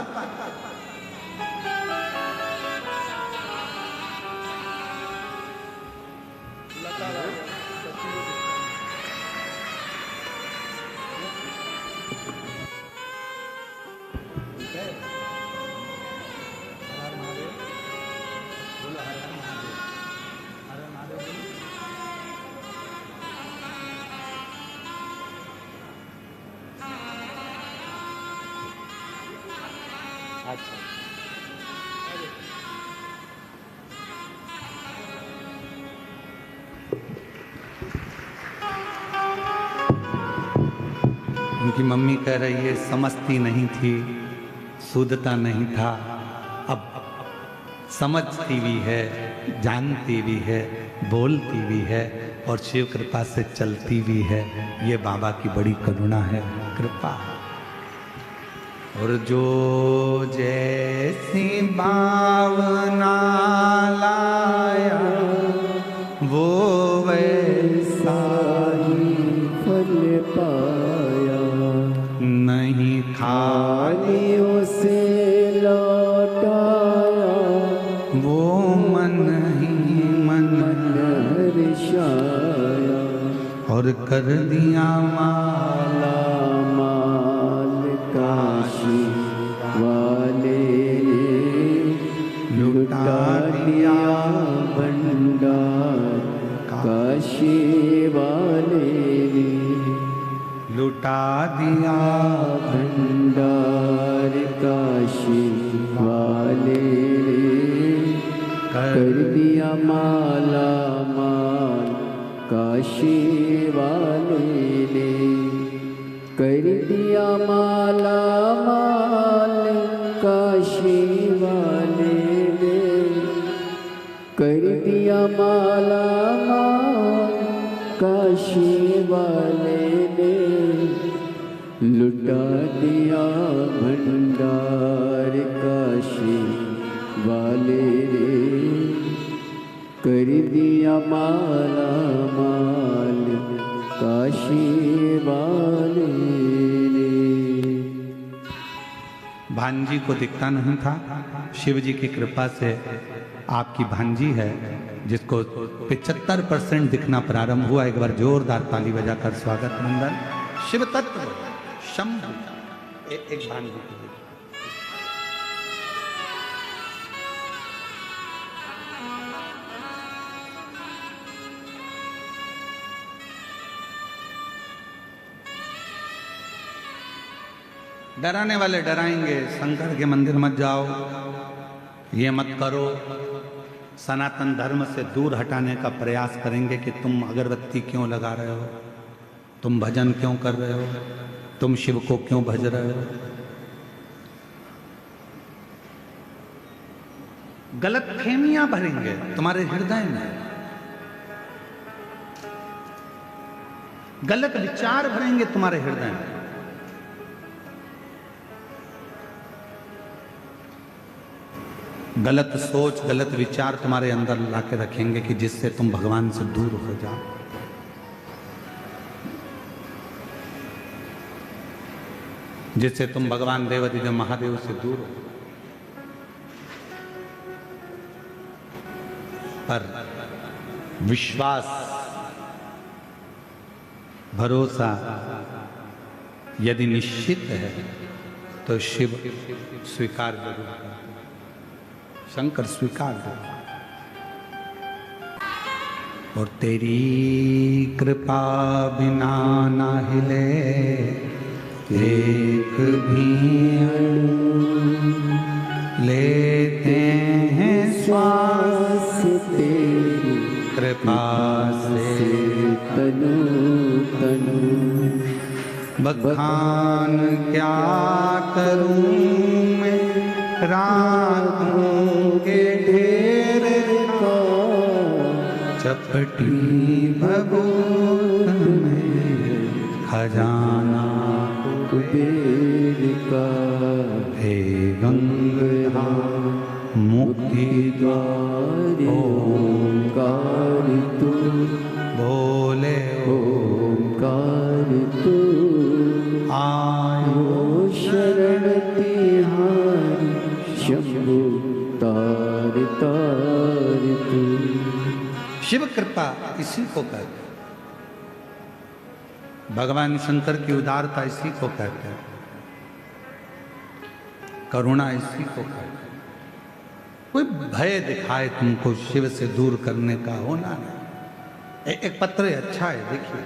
Speaker 2: अच्छा
Speaker 1: उनकी मम्मी कह रही है समझती नहीं थी, सूदता नहीं था, अब समझती भी है, जानती भी है, बोलती भी है और शिव कृपा से चलती भी है। ये बाबा की बड़ी करुणा है, कृपा। और जो जैसी भावना लाया वो वैसा
Speaker 2: ही फल पाया,
Speaker 1: नहीं खाली
Speaker 2: खाली उसे लौटाया,
Speaker 1: वो मन ही मन
Speaker 2: हर्षाया।
Speaker 1: और कर दिया माला
Speaker 2: माला माल काशी वाले ने लुटा दिया भंडार, काशी वाले ने
Speaker 1: लुटा दिया
Speaker 2: भंडार, काशी वाले ने कर दिया माला माल, काशी वाले ने कर दिया माला माल, काशी वाले ने कर दिया माला माल, काशी वाले ने लुटा दिया भंडार, काशी वाले ने कर दिया माला माल, काशी वाले ने।
Speaker 1: भांजी को दिखता नहीं था, शिव जी की कृपा से आपकी भांजी है जिसको 75% दिखना प्रारंभ हुआ। एक बार जोरदार ताली बजाकर स्वागत मंडल। शिव तत्व शंभु एक भांजी की। डराने वाले डराएंगे, शंकर के मंदिर मत जाओ, ये मत करो, सनातन धर्म से दूर हटाने का प्रयास करेंगे कि तुम अगरबत्ती क्यों लगा रहे हो, तुम भजन क्यों कर रहे हो, तुम शिव को क्यों भज रहे हो। गलत फेमियां भरेंगे तुम्हारे हृदय में, गलत विचार भरेंगे तुम्हारे हृदय में। गलत सोच, गलत विचार तुम्हारे अंदर लाके रखेंगे कि जिससे तुम भगवान से दूर हो जाओ। जिससे तुम भगवान देवाधिदेव महादेव से दूर हो। पर विश्वास, भरोसा यदि निश्चित है तो शिव स्वीकार जरूर करते, शंकर स्वीकार करते। और तेरी कृपा बिना ना हिले एक भी अणु, लेते हैं
Speaker 2: श्वास तेरी
Speaker 1: कृपा से
Speaker 2: तनु तनु।
Speaker 1: बखान क्या करूं मैं रातों के ढेर का, चपटी भगोत में खजाना
Speaker 2: कुबेर का।
Speaker 1: हे गंगा मुक्ति द्वार
Speaker 2: ओंकार तू,
Speaker 1: बोले
Speaker 2: ओंकार तू।
Speaker 1: आयो
Speaker 2: शरण तिहारी शंभु तार तार तू।
Speaker 1: शिव कृपा इसी को कहते हैं, भगवान शंकर की उदारता इसी को कहते हैं, करुणा इसी को कहते हैं। कोई भय दिखाए तुमको शिव से दूर करने का होना नहीं। एक पत्र अच्छा है, देखिए।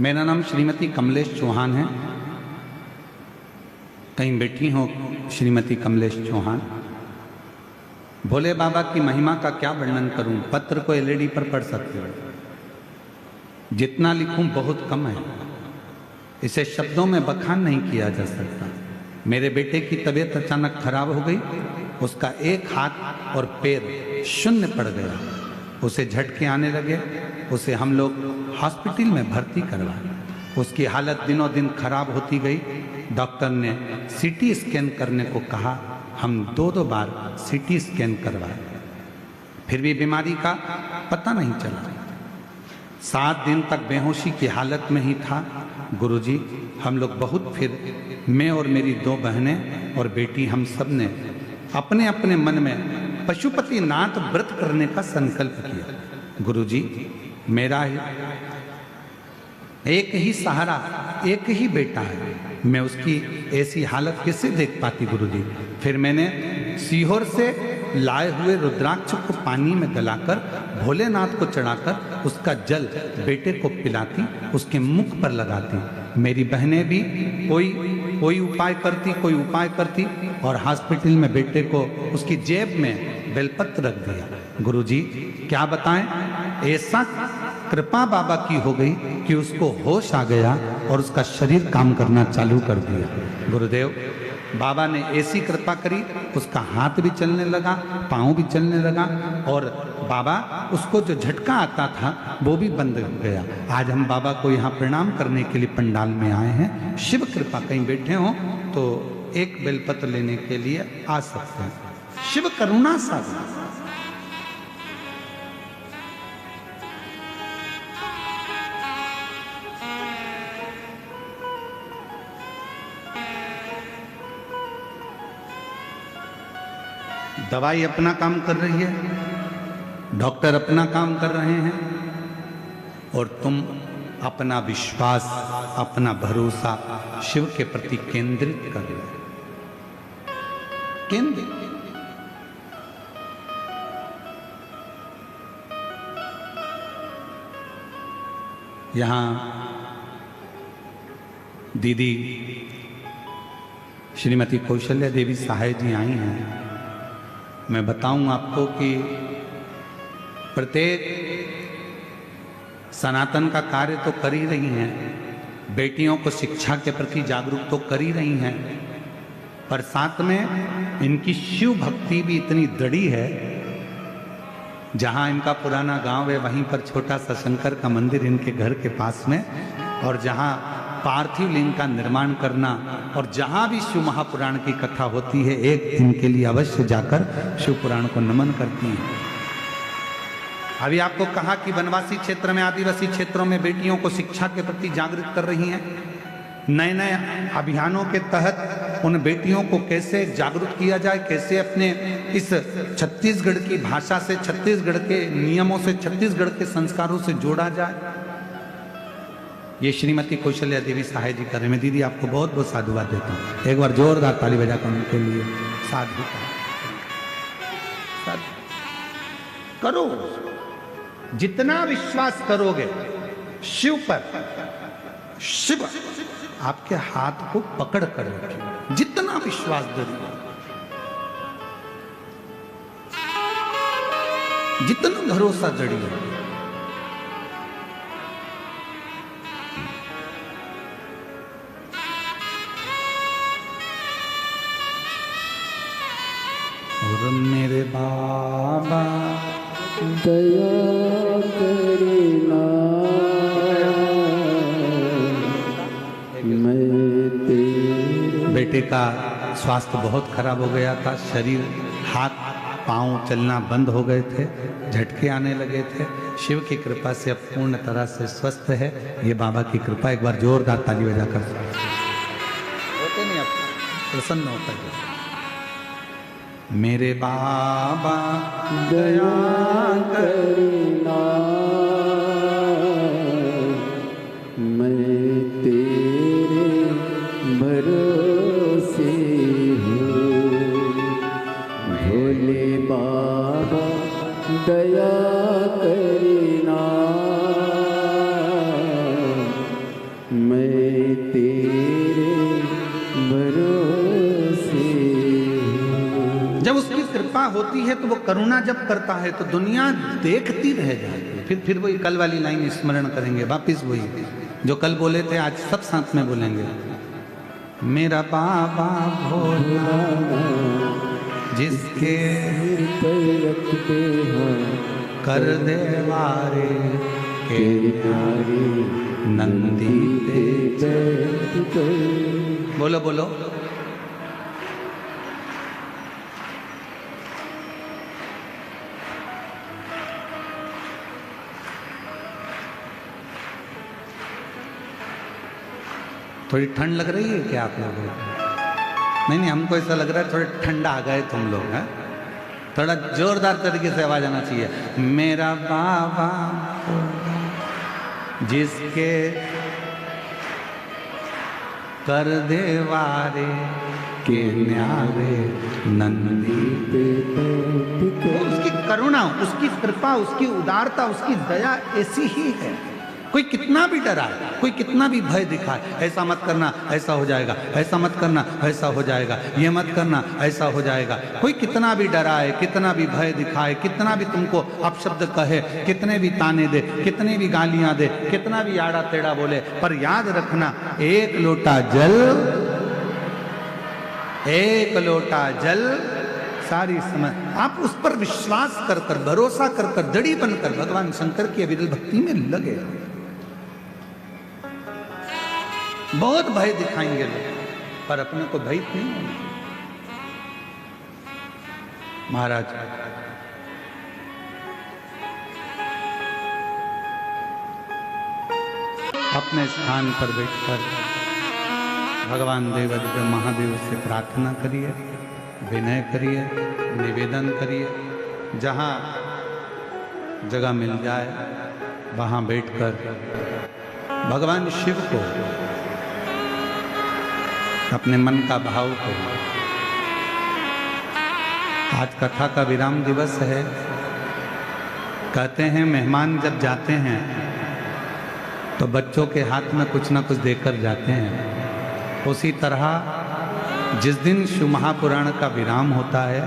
Speaker 1: मेरा नाम श्रीमती कमलेश चौहान है। कहीं बैठी हो श्रीमती कमलेश चौहान। भोले बाबा की महिमा का क्या वर्णन करूं, पत्र को एलईडी पर पढ़ सकते हो, जितना लिखूं बहुत कम है, इसे शब्दों में बखान नहीं किया जा सकता। मेरे बेटे की तबीयत अचानक खराब हो गई, उसका एक हाथ और पैर शून्य पड़ गया, उसे झटके आने लगे, उसे हम लोग हॉस्पिटल में भर्ती करवाए। उसकी हालत दिनों दिन खराब होती गई। डॉक्टर ने सीटी स्कैन करने को कहा, हम दो बार सीटी स्कैन करवाए, फिर भी बीमारी का पता नहीं चला। 7 दिन तक बेहोशी की हालत में ही था। गुरुजी, हम लोग बहुत, फिर मैं और मेरी 2 बहनें और बेटी, हम सब ने अपने अपने मन में पशुपति नाथ व्रत करने का संकल्प किया। गुरुजी, मेरा एक ही सहारा, एक ही बेटा है, मैं उसकी ऐसी हालत कैसे देख पाती गुरुजी। फिर मैंने सीहोर से लाए हुए रुद्राक्ष को पानी में गलाकर भोलेनाथ को चढ़ाकर उसका जल बेटे को पिलाती, उसके मुख पर लगाती। मेरी बहनें भी कोई उपाय करती और हॉस्पिटल में बेटे को उसकी जेब में बेलपत्र रख दिया। गुरुजी, क्या बताएं, ऐसा कृपा बाबा की हो गई कि उसको होश आ गया और उसका शरीर काम करना चालू कर दिया। गुरुदेव, बाबा ने ऐसी कृपा करी, उसका हाथ भी चलने लगा, पाँव भी चलने लगा, और बाबा उसको जो झटका आता था वो भी बंद हो गया। आज हम बाबा को यहाँ प्रणाम करने के लिए पंडाल में आए हैं। शिव कृपा, कहीं बैठे हो तो एक बेलपत्र लेने के लिए आ सकते हैं। शिव करुणा सागर। दवाई अपना काम कर रही है, डॉक्टर अपना काम कर रहे हैं, और तुम अपना विश्वास, अपना भरोसा शिव के प्रति केंद्रित कर रहे हो। केंद्रित। यहां दीदी श्रीमती कौशल्या देवी सहाय जी आई हैं। मैं बताऊं आपको कि प्रत्येक सनातन का कार्य तो कर ही रही हैं, बेटियों को शिक्षा के प्रति जागरूक तो कर ही रही हैं, पर साथ में इनकी शिव भक्ति भी इतनी दृढ़ी है। जहां इनका पुराना गांव है वहीं पर छोटा सा शंकर का मंदिर इनके घर के पास में, और जहां पार्थिव लिंग का निर्माण करना, और जहां भी शिव महापुराण की कथा होती है एक दिन के लिए अवश्य जाकर शिव पुराण को नमन करती हैं। अभी आपको कहा कि वनवासी क्षेत्र में, आदिवासी क्षेत्रों में बेटियों को शिक्षा के प्रति जागृत कर रही हैं। नए नए अभियानों के तहत उन बेटियों को कैसे जागरूक किया जाए, कैसे अपने इस छत्तीसगढ़ की भाषा से, छत्तीसगढ़ के नियमों से, छत्तीसगढ़ के संस्कारों से जोड़ा जाए, ये श्रीमती कौशल्या देवी सहाय जी कर रहे हैं। दीदी, आपको बहुत बहुत साधुवाद देता हूँ। एक बार जोरदार ताली बजाकर उनके लिए साधु करो। जितना विश्वास करोगे शिव पर, शिव आपके हाथ को पकड़ कर रखेगा। जितना विश्वास दोगे, जितना भरोसा जड़िए, और मेरे बाबा
Speaker 2: दया करना, मैं तेरे।
Speaker 1: बेटे का स्वास्थ्य बहुत खराब हो गया था, शरीर, हाथ पांव चलना बंद हो गए थे, झटके आने लगे थे। शिव की कृपा से अब पूर्ण तरह से स्वस्थ है। ये बाबा की कृपा। एक बार जोरदार ताली बजाकर होते नहीं, आप प्रसन्न होता है। मेरे बाबा
Speaker 2: दया करना, मैं तेरे भरोसे हूँ। भोले बाबा दया करना,
Speaker 1: जब उसकी कृपा होती है तो वो करुणा जब करता है तो दुनिया देखती रह जाती है। फिर वही कल वाली लाइन स्मरण करेंगे, वापिस वही जो कल बोले थे आज सब साथ में बोलेंगे। मेरा बाबा भोला जिसके
Speaker 2: रखते हैं
Speaker 1: कर देवारे के न्यारे नंदी पे
Speaker 2: बैठ कर।
Speaker 1: बोलो बोलो। थोड़ी ठंड लग रही है क्या आप लोगों को? नहीं, हमको ऐसा लग रहा है थोड़ा ठंडा आ गए तुम लोग हैं। थोड़ा जोरदार तरीके से आवाज आना चाहिए। मेरा बाबा जिसके कर देवारे के न्यारे नंदी पे
Speaker 2: बैठ कर।
Speaker 1: उसकी करुणा, उसकी कृपा, उसकी उदारता, उसकी दया ऐसी ही है। कोई कितना भी डराए, कोई कितना भी भय दिखाए, ऐसा मत करना ऐसा हो जाएगा, ऐसा मत करना ऐसा हो जाएगा, ये मत करना ऐसा हो जाएगा। कोई कितना भी डराए, कितना भी भय दिखाए, कितना भी तुमको अपशब्द कहे, कितने भी ताने दे, कितनी भी गालियां दे, कितना भी आड़ा टेढ़ा बोले, पर याद रखना एक लोटा जल, एक लोटा जल सारी समय आप उस पर विश्वास कर कर, भरोसा कर कर, दृढ़ी बनकर भगवान शंकर की अविरल भक्ति में लगे। बहुत भय दिखाएंगे लोग पर अपने को भय नहीं होंगे। महाराज अपने स्थान पर बैठकर भगवान देवादिदेव महादेव से प्रार्थना करिए, विनय करिए, निवेदन करिए। जहाँ जगह मिल जाए वहाँ बैठकर भगवान शिव को, अपने मन का भाव को। आज कथा का विराम दिवस है। कहते हैं मेहमान जब जाते हैं तो बच्चों के हाथ में कुछ ना कुछ देकर जाते हैं। उसी तरह जिस दिन शिव महापुराण का विराम होता है,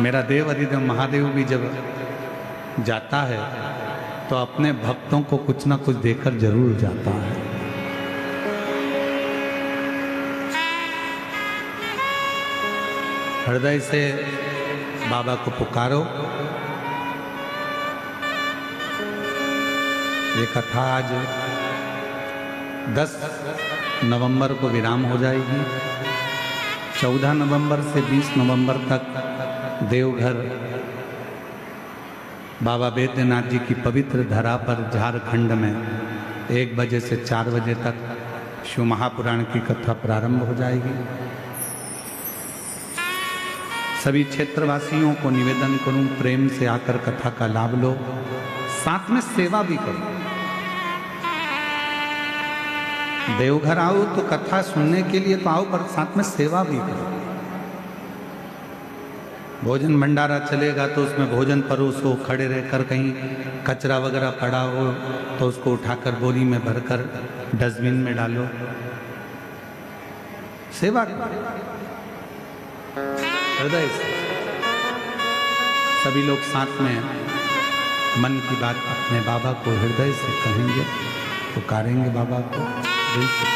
Speaker 1: मेरा देव अधिदेव महादेव भी जब जाता है तो अपने भक्तों को कुछ ना कुछ देकर जरूर जाता है। हृदय से बाबा को पुकारो। ये कथा आज 10 नवंबर को विराम हो जाएगी। 14 नवंबर से 20 नवंबर तक देवघर बाबा बैद्यनाथ जी की पवित्र धरा पर झारखंड में 1 बजे से 4 बजे तक शिव महापुराण की कथा प्रारंभ हो जाएगी। सभी क्षेत्रवासियों को निवेदन करूं, प्रेम से आकर कथा का लाभ लो, साथ में सेवा भी करो। देवघर आओ तो कथा सुनने के लिए तो आओ, पर साथ में सेवा भी करो। भोजन भंडारा चलेगा तो उसमें भोजन परोसो, खड़े रहकर कहीं कचरा वगैरह पड़ा हो तो उसको उठाकर बोरी में भरकर डस्टबिन में डालो, सेवा करो हृदय से। सभी लोग साथ में मन की बात अपने बाबा को हृदय से कहेंगे, पुकारेंगे बाबा को दिल से।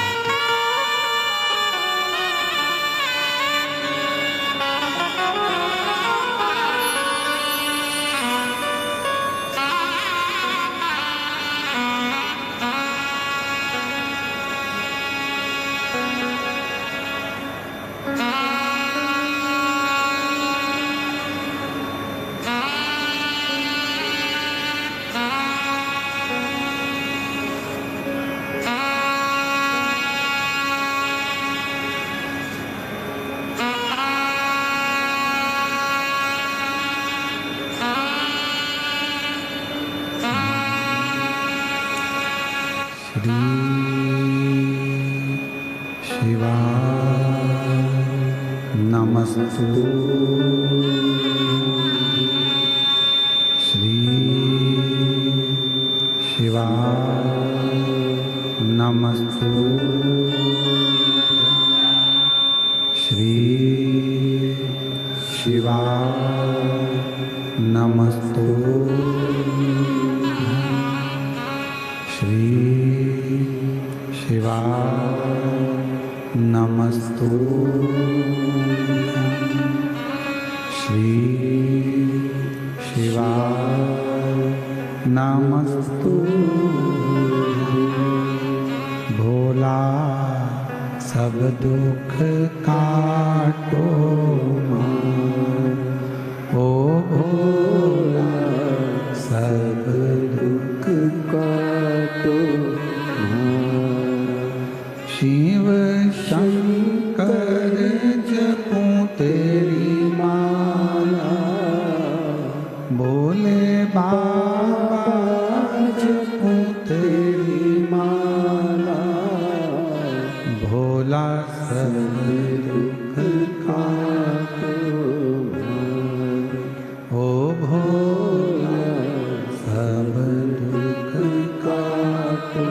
Speaker 1: नमस्तु श्री शिवाय नमस्तु श्री शिवाय नमस्तुभ्यं। श्री शिवाय नमस्तुभ्यं। श्री शिवाय नमस्तुभ्यं। भोला सब दुख काटो मार, ओ भोला सब दुख
Speaker 2: काटो
Speaker 1: शिव शंकर जपूं तेरी माला, भोले बाबा जपूं तेरी माला, भोला सब दुख काटो ओ भोला सब दुख काटो।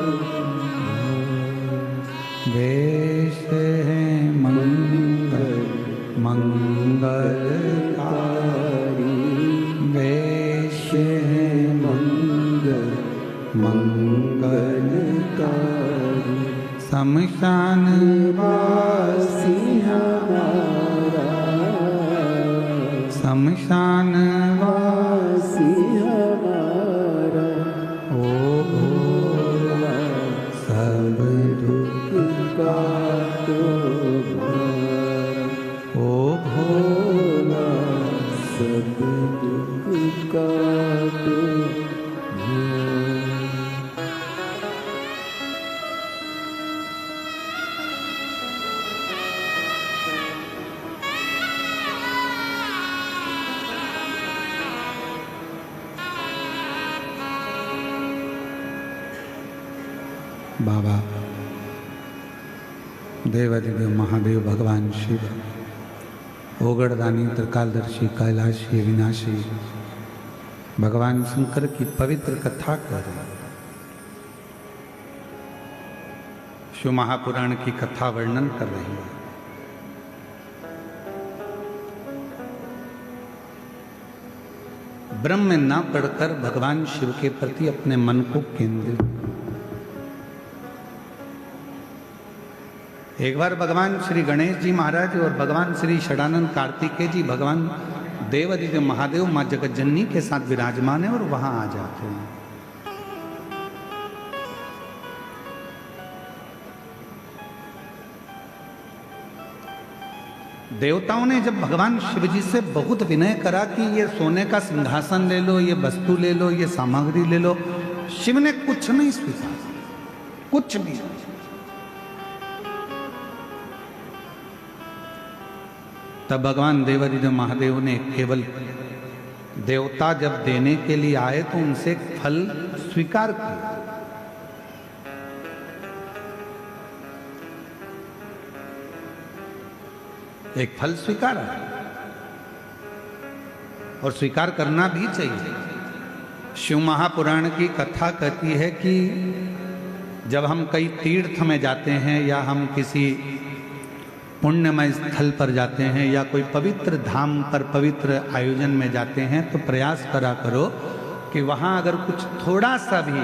Speaker 1: वेश है मंगल मंगलकारी, वेश है मंगल मंगलकारी, शमशान वासी हमारा, शमशान वासी हमारा, ओ भोला सब दुख काटो ओ भोला
Speaker 2: सब दुख काटो।
Speaker 1: बाबा देवादिदेव महादेव भगवान शिव, ओगड़दानी त्रिकालदर्शी कैलाशी विनाशी भगवान शंकर की पवित्र कथा कर रहे हैं। शिव महापुराण की कथा वर्णन कर रही है। ब्रह्म में न पढ़कर भगवान शिव के प्रति अपने मन को केंद्रित। एक बार भगवान श्री गणेश जी महाराज और भगवान श्री षडानंद कार्तिकेय जी भगवान देवादिदेव महादेव माँ जगतजननी के साथ विराजमान है और वहां आ जाते हैं। देवताओं ने जब भगवान शिव जी से बहुत विनय करा कि ये सोने का सिंहासन ले लो, ये वस्तु ले लो, ये सामग्री ले लो, शिव ने कुछ नहीं स्वीकार, कुछ भी। तब भगवान देवादिदेव महादेव ने केवल देवता जब देने के लिए आए तो उनसे एक फल स्वीकार किया। एक फल स्वीकारा और स्वीकार करना भी चाहिए। शिव महापुराण की कथा कहती है कि जब हम कई तीर्थ में जाते हैं या हम किसी पुण्यमय स्थल पर जाते हैं या कोई पवित्र धाम पर पवित्र आयोजन में जाते हैं तो प्रयास करा करो कि वहां अगर कुछ थोड़ा सा भी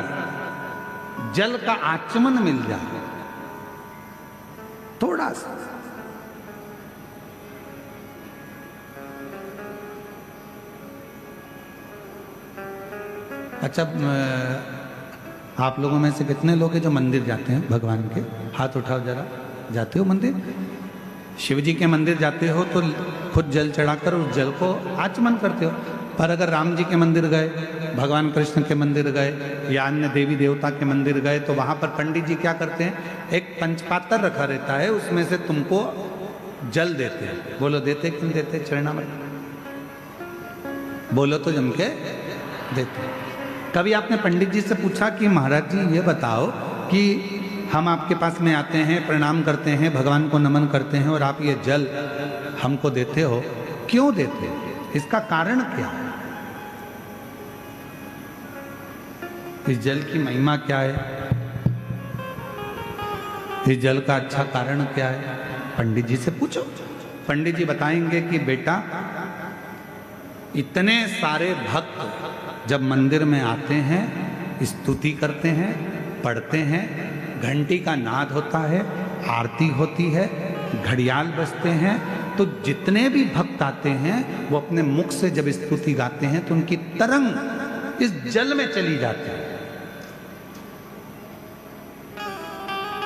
Speaker 1: जल का आचमन मिल जाए, थोड़ा सा। अच्छा, आप लोगों में से कितने लोग हैं जो मंदिर जाते हैं भगवान के? हाथ उठाओ जरा। जाते हो मंदिर? शिव जी के मंदिर जाते हो तो खुद जल चढ़ाकर उस जल को आचमन करते हो। पर अगर राम जी के मंदिर गए, भगवान कृष्ण के मंदिर गए या अन्य देवी देवता के मंदिर गए तो वहां पर पंडित जी क्या करते हैं, एक पंचपात्र रखा रहता है, उसमें से तुमको जल देते हैं। बोलो देते क्यों देते? चरणामृत बोलो तो जम के देते। कभी आपने पंडित जी से पूछा कि महाराज जी ये बताओ कि हम आपके पास में आते हैं, प्रणाम करते हैं, भगवान को नमन करते हैं और आप ये जल हमको देते हो, क्यों देते हो? इसका कारण क्या है? इस जल की महिमा क्या है? इस जल का अच्छा कारण क्या है? पंडित जी से पूछो। पंडित जी बताएंगे कि बेटा इतने सारे भक्त जब मंदिर में आते हैं, स्तुति करते हैं, पढ़ते हैं, घंटी का नाद होता है, आरती होती है, घड़ियाल बजते हैं, तो जितने भी भक्त आते हैं वो अपने मुख से जब स्तुति गाते हैं तो उनकी तरंग इस जल में चली जाती है।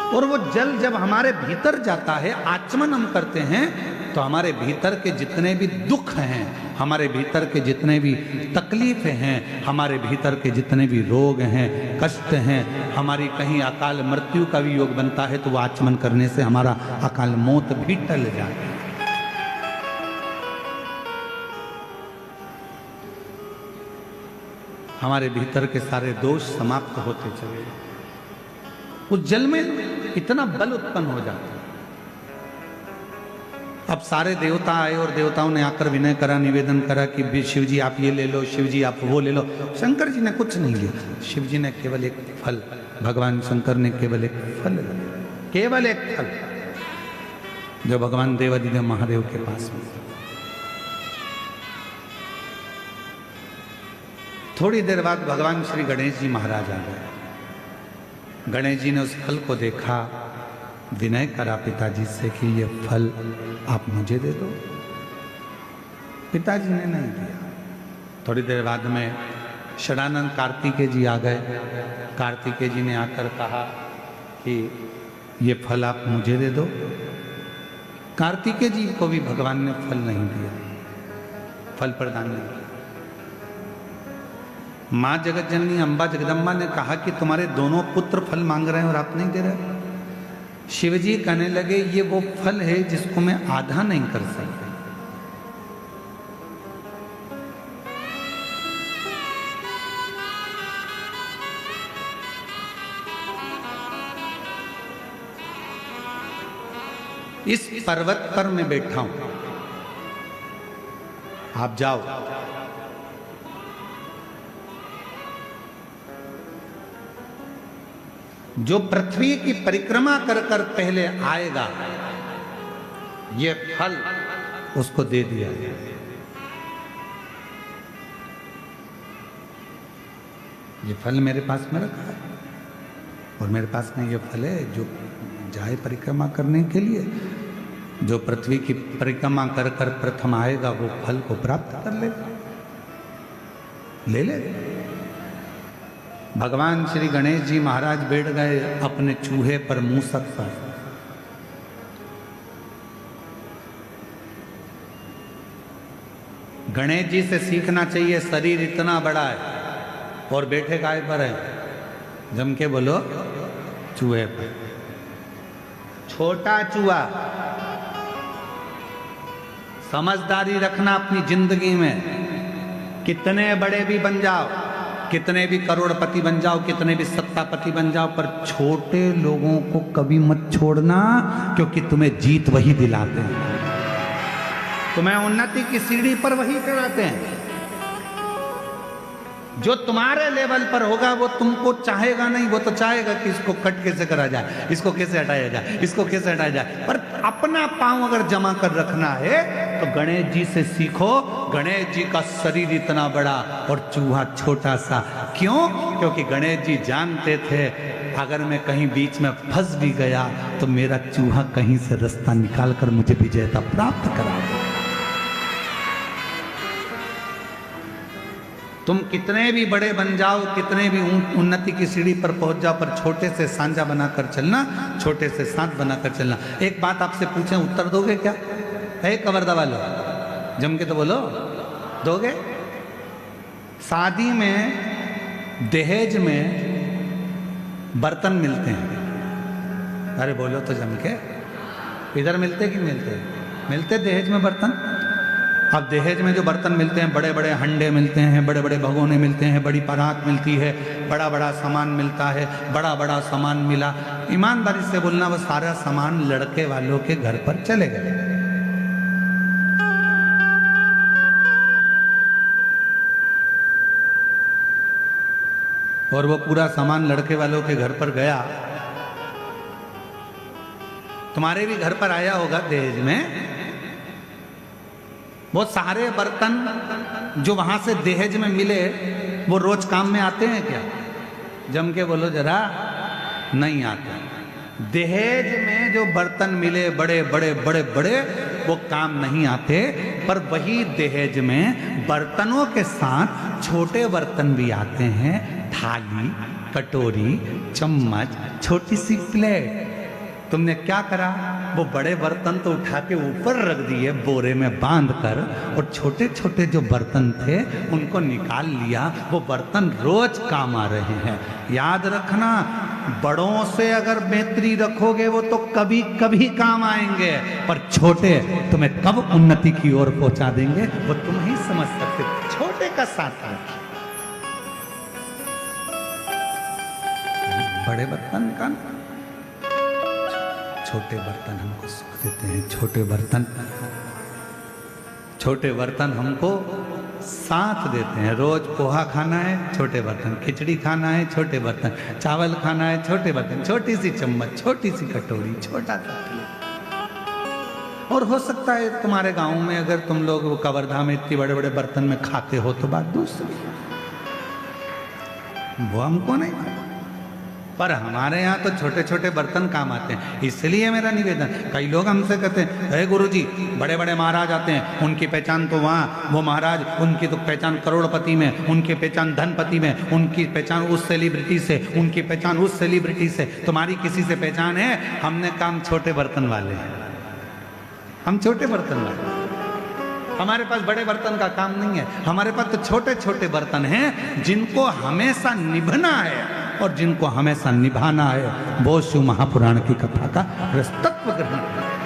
Speaker 1: और वो जल जब हमारे भीतर जाता है, आचमन हम करते हैं, तो हमारे भीतर के जितने भी दुख हैं, हमारे भीतर के जितने भी तकलीफें हैं, हमारे भीतर के जितने भी रोग हैं, कष्ट हैं, हमारी कहीं अकाल मृत्यु का भी योग बनता है तो वो आचमन करने से हमारा अकाल मौत भी टल जाता है। हमारे भीतर के सारे दोष समाप्त होते चले। उस जल में इतना बल उत्पन्न हो जाता है। अब सारे देवता आए और देवताओं ने आकर विनय करा, निवेदन करा कि शिव जी आप ये ले लो, शिव जी आप वो ले लो। शंकर जी ने कुछ नहीं लिया, शिव जी ने केवल एक फल, भगवान शंकर ने केवल एक फल, केवल एक फल, जो भगवान देवादिदेव महादेव के पास में। थोड़ी देर बाद भगवान श्री गणेश जी महाराज आ गए। गणेश जी ने उस फल को देखा, विनय करा पिताजी से कि ये फल आप मुझे दे दो। पिताजी ने नहीं दिया। थोड़ी देर बाद में षडानंद कार्तिकेय जी आ गए। कार्तिकेय जी ने आकर कहा कि ये फल आप मुझे दे दो। कार्तिकेय जी को भी भगवान ने फल नहीं दिया, फल प्रदान नहीं किया। माँ जगत जननी अम्बा जगदम्बा ने कहा कि तुम्हारे दोनों पुत्र फल मांग रहे हैं और आप नहीं दे रहे। शिवजी कहने लगे ये वो फल है जिसको मैं आधा नहीं कर सकता। इस पर्वत पर मैं बैठा हूं, आप जाओ। जो पृथ्वी की परिक्रमा कर कर पहले आएगा, ये फल उसको दे दिया गया। ये फल मेरे पास में रखा है और मेरे पास में ये फल है जो जाए परिक्रमा करने के लिए। जो पृथ्वी की परिक्रमा कर कर प्रथम आएगा वो फल को प्राप्त कर लेगा, ले ले। भगवान श्री गणेश जी महाराज बैठ गए अपने चूहे पर, मूसक पर। गणेश जी से सीखना चाहिए, शरीर इतना बड़ा है और बैठे काय पर है? जम के बोलो, चूहे पर। छोटा चूहा। समझदारी रखना अपनी जिंदगी में। कितने बड़े भी बन जाओ, कितने भी करोड़पति बन जाओ, कितने भी सत्तापति बन जाओ, पर छोटे लोगों को कभी मत छोड़ना, क्योंकि तुम्हें जीत वही दिलाते हैं, तुम्हें उन्नति की सीढ़ी पर वही चढ़ाते हैं। जो तुम्हारे लेवल पर होगा वो तुमको चाहेगा नहीं, वो तो चाहेगा कि इसको कट कैसे करा जाए, इसको कैसे हटाया जाए, इसको कैसे हटाया जाए। पर अपना पांव अगर जमा कर रखना है तो गणेश जी से सीखो। गणेश जी का शरीर इतना बड़ा और चूहा छोटा सा। क्यों? क्योंकि गणेश जी जानते थे अगर मैं कहीं बीच में फंस भी गया तो मेरा चूहा कहीं से रास्ता निकाल कर मुझे विजेता प्राप्त करा दे। तुम कितने भी बड़े बन जाओ, कितने भी उन्नति की सीढ़ी पर पहुंच जाओ, पर छोटे से सांझा बनाकर चलना, छोटे से साथ बनाकर चलना। एक बात आपसे पूछें, उत्तर दोगे क्या? है कवर्दा वालों, जम के तो बोलो, दोगे? शादी में दहेज में बर्तन मिलते हैं, अरे बोलो तो जम के। इधर मिलते कि मिलते? मिलते दहेज में बर्तन। अब दहेज में जो बर्तन मिलते हैं, बड़े बड़े हंडे मिलते हैं, बड़े बड़े भगोने मिलते हैं, बड़ी परात मिलती है, बड़ा बड़ा सामान मिलता है। बड़ा बड़ा सामान मिला, ईमानदारी से बोलना, वो सारा सामान लड़के वालों के घर पर चले गए। और वो पूरा सामान लड़के वालों के घर पर गया। तुम्हारे भी घर पर आया होगा दहेज में, वो सारे बर्तन जो वहां से दहेज में मिले वो रोज काम में आते हैं क्या? जम के बोलो जरा, नहीं आते। दहेज में जो बर्तन मिले बड़े बड़े बड़े बड़े, वो काम नहीं आते। पर वही दहेज में बर्तनों के साथ छोटे बर्तन भी आते हैं, थाली, कटोरी, चम्मच, छोटी सी प्लेट। तुमने क्या करा? वो बड़े बर्तन तो उठा के ऊपर रख दिए बोरे में बांध कर, और छोटे छोटे जो बर्तन थे उनको निकाल लिया। वो बर्तन रोज काम आ रहे हैं। याद रखना, बड़ों से अगर मैत्री रखोगे वो तो कभी कभी काम आएंगे, पर छोटे तुम्हें कब उन्नति की ओर पहुंचा देंगे वो तुम ही समझ सकते। छोटे का साथ है, बड़े बर्तन का, छोटे बर्तन हमको सुख देते हैं। छोटे बर्तन हमको साथ देते हैं। रोज पोहा खाना है, छोटे बर्तन, खिचड़ी खाना है, छोटे बर्तन, चावल खाना है, छोटे बर्तन, छोटी सी चम्मच, छोटी सी कटोरी, छोटा सा प्लेट। और हो सकता है तुम्हारे गांव में अगर तुम लोग वो कवर्धा में इतने बड़े बड़े बर्तन में खाते हो तो बात दूसरी, वो हमको नहीं मालूम। पर हमारे यहाँ तो छोटे छोटे बर्तन काम आते हैं। इसलिए मेरा निवेदन, कई लोग हमसे कहते हैं, अरे गुरुजी बड़े बड़े महाराज आते हैं, उनकी पहचान तो वहाँ, वो महाराज उनकी तो पहचान करोड़पति में, उनकी पहचान धनपति में, उनकी पहचान उस सेलिब्रिटी से, उनकी पहचान उस सेलिब्रिटी से। तुम्हारी किसी से पहचान है? हमने काम छोटे बर्तन वाले हैं, हम छोटे बर्तन वाले। हमारे पास बड़े बर्तन का काम नहीं है, हमारे पास तो छोटे छोटे बर्तन हैं जिनको हमेशा निभना है और जिनको हमेशा निभाना है। वो शिव महापुराण की कथा का तत्व ग्रहण करें।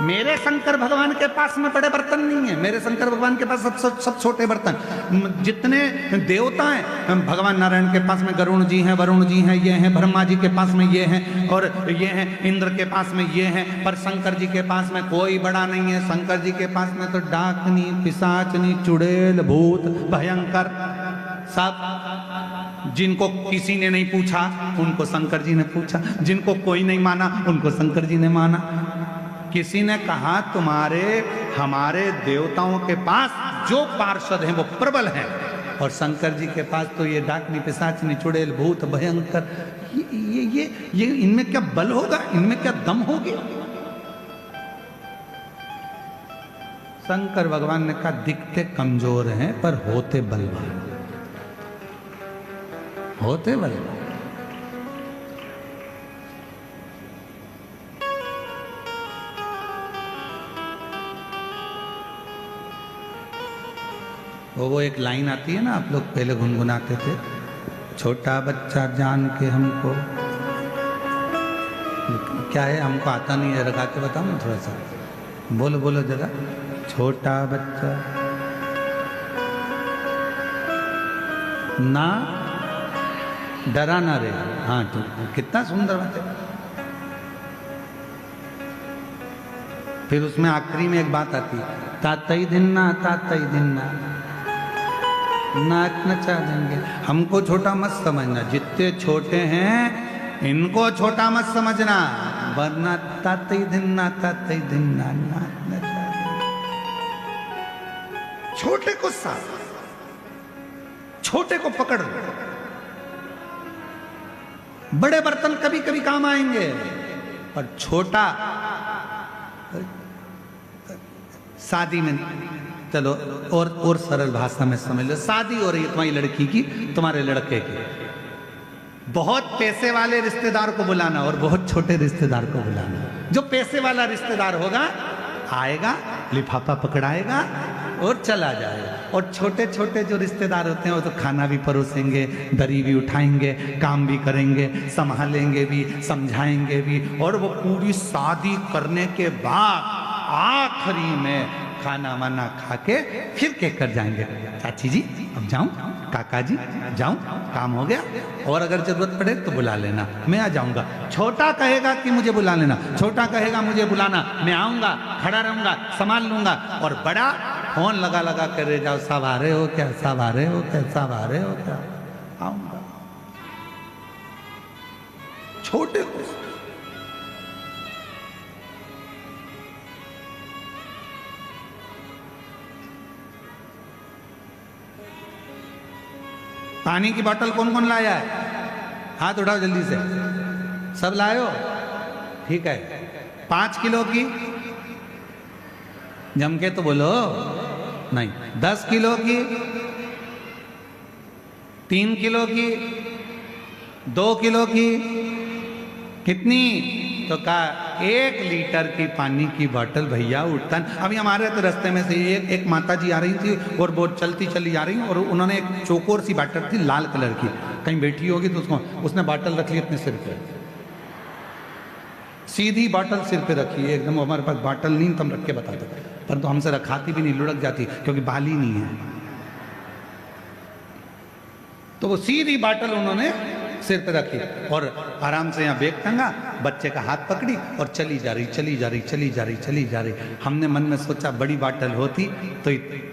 Speaker 1: मेरे शंकर भगवान के पास में बड़े बर्तन नहीं है, मेरे शंकर भगवान के पास सब छोटे बर्तन। जितने देवता हैं, भगवान नारायण के पास में गरुण जी हैं, वरुण जी हैं, ये हैं, ब्रह्मा जी के पास में ये हैं, और ये हैं, इंद्र के पास में ये हैं। पर शंकर जी के पास में कोई बड़ा नहीं है। शंकर जी के पास में तो डाकनी, पिशाचनी, चुड़ैल, भूत, भयंकर सब। जिनको किसी ने नहीं पूछा उनको शंकर जी ने पूछा, जिनको कोई नहीं माना उनको शंकर जी ने माना। किसी ने कहा तुम्हारे हमारे देवताओं के पास जो पार्षद हैं वो प्रबल हैं, और शंकर जी के पास तो ये डाकनी, पिशाचनी, चुड़ैल, भूत, भयंकर, ये इनमें क्या बल होगा, इनमें क्या दम होगी? शंकर भगवान ने कहा दिखते कमजोर हैं पर होते बलवान, होते बलवान। वो एक लाइन आती है ना, आप लोग पहले गुनगुनाते थे, छोटा बच्चा जान के हमको, क्या है हमको आता नहीं है, लगा के बताओ ना थोड़ा सा, बोलो बोलो जरा। छोटा बच्चा ना डरा ना रे। हाँ तो कितना सुंदर बात है। फिर उसमें आखिरी में एक बात आती है, तातई दिन्ना, तातई दिन्ना, नाच नचा देंगे। हमको छोटा मत समझना, जितने छोटे हैं इनको छोटा मत समझना, वरना तातई दिन्ना, तातई दिन्ना, नाच नचा देंगे। छोटे को साथ, छोटे को पकड़ लो। बड़े बर्तन कभी कभी काम आएंगे, पर छोटा शादी में, चलो और सरल भाषा में समझ लो, शादी हो रही है तुम्हारी लड़की की, तुम्हारे लड़के की, बहुत पैसे वाले रिश्तेदार को बुलाना और बहुत छोटे रिश्तेदार को बुलाना। जो पैसे वाला रिश्तेदार होगा आएगा, लिफाफा पकड़ाएगा और चला जाएगा, और छोटे छोटे जो रिश्तेदार होते हैं वो तो खाना भी परोसेंगे, दरी भी उठाएंगे, काम भी करेंगे, संभालेंगे भी, समझाएंगे भी, और वो पूरी शादी करने के बाद आखिरी में खाना वाना खा के फिर कहकर जाएंगे, चाची जी अब जाऊं, काका जी जाऊं, काम हो गया, और अगर जरूरत पड़े तो बुला लेना, मैं आ जाऊंगा। छोटा कहेगा कि मुझे बुला लेना, छोटा कहेगा मुझे बुलाना, मैं आऊंगा, खड़ा रहूंगा, संभाल लूंगा, और बड़ा फोन लगा लगा कर रहे जाओ, सब आ रहे हो क्या, सब आ रहे हो क्या, सब आ रहे हो क्या, आऊंगा। छोटे को। पानी की बोतल कौन कौन लाया है? हाथ उठाओ जल्दी से। सब लाए हो? ठीक है। 5 किलो की जम के तो बोलो। नहीं। 10 किलो की, 3 किलो की, 2 किलो की, कितनी? तो कहा 1 लीटर की पानी की बोतल भैया उठता। अभी हमारे तो रास्ते में से एक माता जी आ रही थी और वो चलती चली आ रही और उन्होंने एक चौकोर सी बोतल थी लाल कलर की, कहीं बैठी होगी तो उसने बोतल रख ली अपने सिर पे, सीधी बोतल सिर पे रखी है एकदम। हमारे पास बोतल नहीं, तुम रख के बताते, परंतु हमसे रखाती भी नहीं, लुढ़क जाती क्योंकि बाल ही नहीं है। तो वो सीधी बोतल उन्होंने सिर पे रखी और आराम से यहाँ बैग टंगा, बच्चे का हाथ पकड़ी और चली जा रही, चली जा रही, चली जा रही, चली जा रही। हमने मन में सोचा बड़ी बोतल होती तो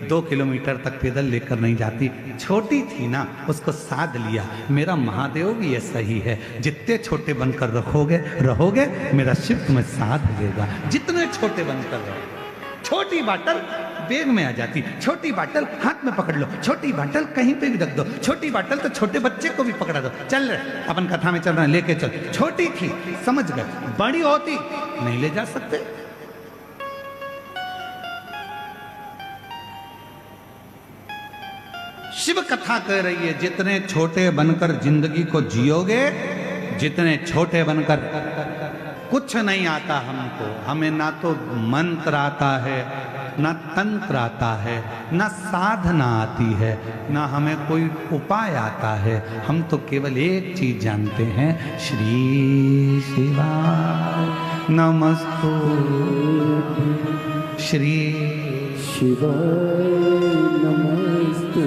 Speaker 1: 2 किलोमीटर तक पैदल लेकर नहीं जाती, छोटी थी ना, उसको साध लिया। मेरा महादेव भी ऐसा ही है, जितने छोटे बनकर रहोगे मेरा शिव तुम्हें साध लेगा। जितने छोटे बनकर रहो। छोटी बोतल बैग में आ जाती, छोटी बोतल हाथ में पकड़ लो, छोटी बोतल कहीं पे भी रख दो, छोटी बोतल तो छोटे बच्चे को भी पकड़ा दो। चल रहे अपन कथा में चल रहे हैं, लेके चल। छोटी थी समझ गए, बड़ी होती नहीं ले जा सकते। शिव कथा कह रही है जितने छोटे बनकर जिंदगी को जियोगे, जितने छोटे बनकर कुछ नहीं आता हमको, हमें ना तो मंत्र आता है, ना तंत्र आता है, ना साधना आती है, ना हमें कोई उपाय आता है। हम तो केवल एक चीज जानते हैं, श्री शिवाय नमस्तु, श्री
Speaker 2: शिवाय नमस्तु।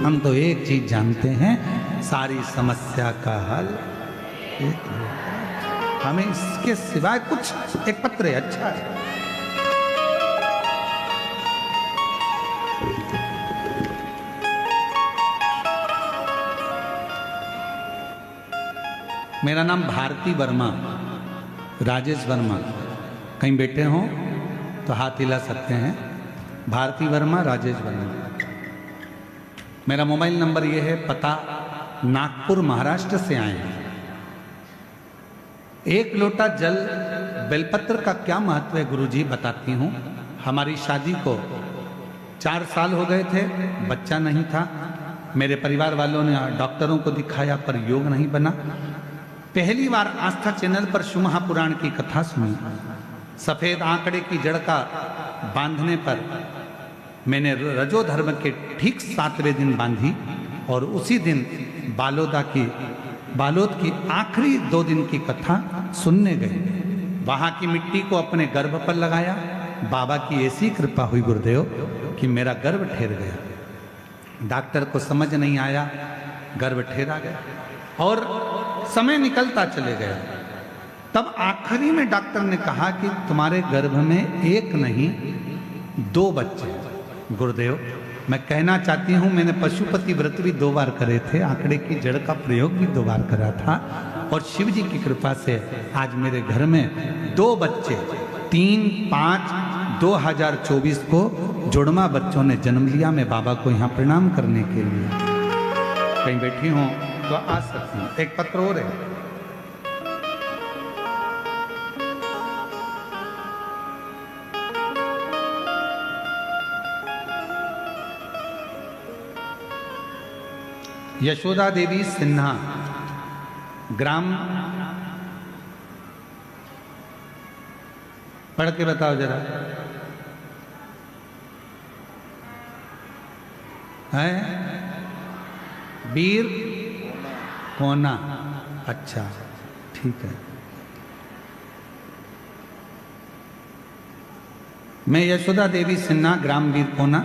Speaker 1: हम तो एक चीज जानते हैं, सारी समस्या का हल एक है। हमें इसके सिवाय कुछ, एक पत्र है अच्छा है। मेरा नाम भारती वर्मा, राजेश वर्मा। कहीं बैठे हो तो हाथ हिला सकते हैं। भारती वर्मा, राजेश वर्मा। मेरा मोबाइल नंबर ये है, पता नागपुर महाराष्ट्र से आए हैं। 1 लोटा जल, बेलपत्र का क्या महत्व है गुरुजी बताती हूँ। हमारी शादी को 4 साल हो गए थे, बच्चा नहीं था। मेरे परिवार वालों ने डॉक्टरों को दिखाया पर योग नहीं बना। पहली बार आस्था चैनल पर शिव महापुराण की कथा सुनी। सफेद आंकड़े की जड़ का बांधने पर मैंने रजो धर्म के ठीक 7वें दिन बांधी और उसी दिन बालोद की आखिरी 2 दिन की कथा सुनने गए। वहां की मिट्टी को अपने गर्भ पर लगाया। बाबा की ऐसी कृपा हुई गुरुदेव कि मेरा गर्भ ठहर गया। डॉक्टर को समझ नहीं आया, गर्भ ठहरा गया और समय निकलता चले गया। तब आखिरी में डॉक्टर ने कहा कि तुम्हारे गर्भ में 1 नहीं 2 बच्चे। गुरुदेव मैं कहना चाहती हूँ, मैंने पशुपति व्रत भी 2 बार करे थे, आंकड़े की जड़ का प्रयोग भी 2 बार करा था और शिव जी की कृपा से आज मेरे घर में 2 बच्चे 3/5/2024 को जुड़वा बच्चों ने जन्म लिया। मैं बाबा को यहाँ प्रणाम करने के लिए कहीं बैठी हूँ तो आ सकती हूँ। एक पत्र और है, यशोदा देवी सिन्हा, ग्राम, पढ़ के बताओ जरा। है वीर कोना, अच्छा ठीक है। मैं यशोदा देवी सिन्हा, ग्राम वीर कोना,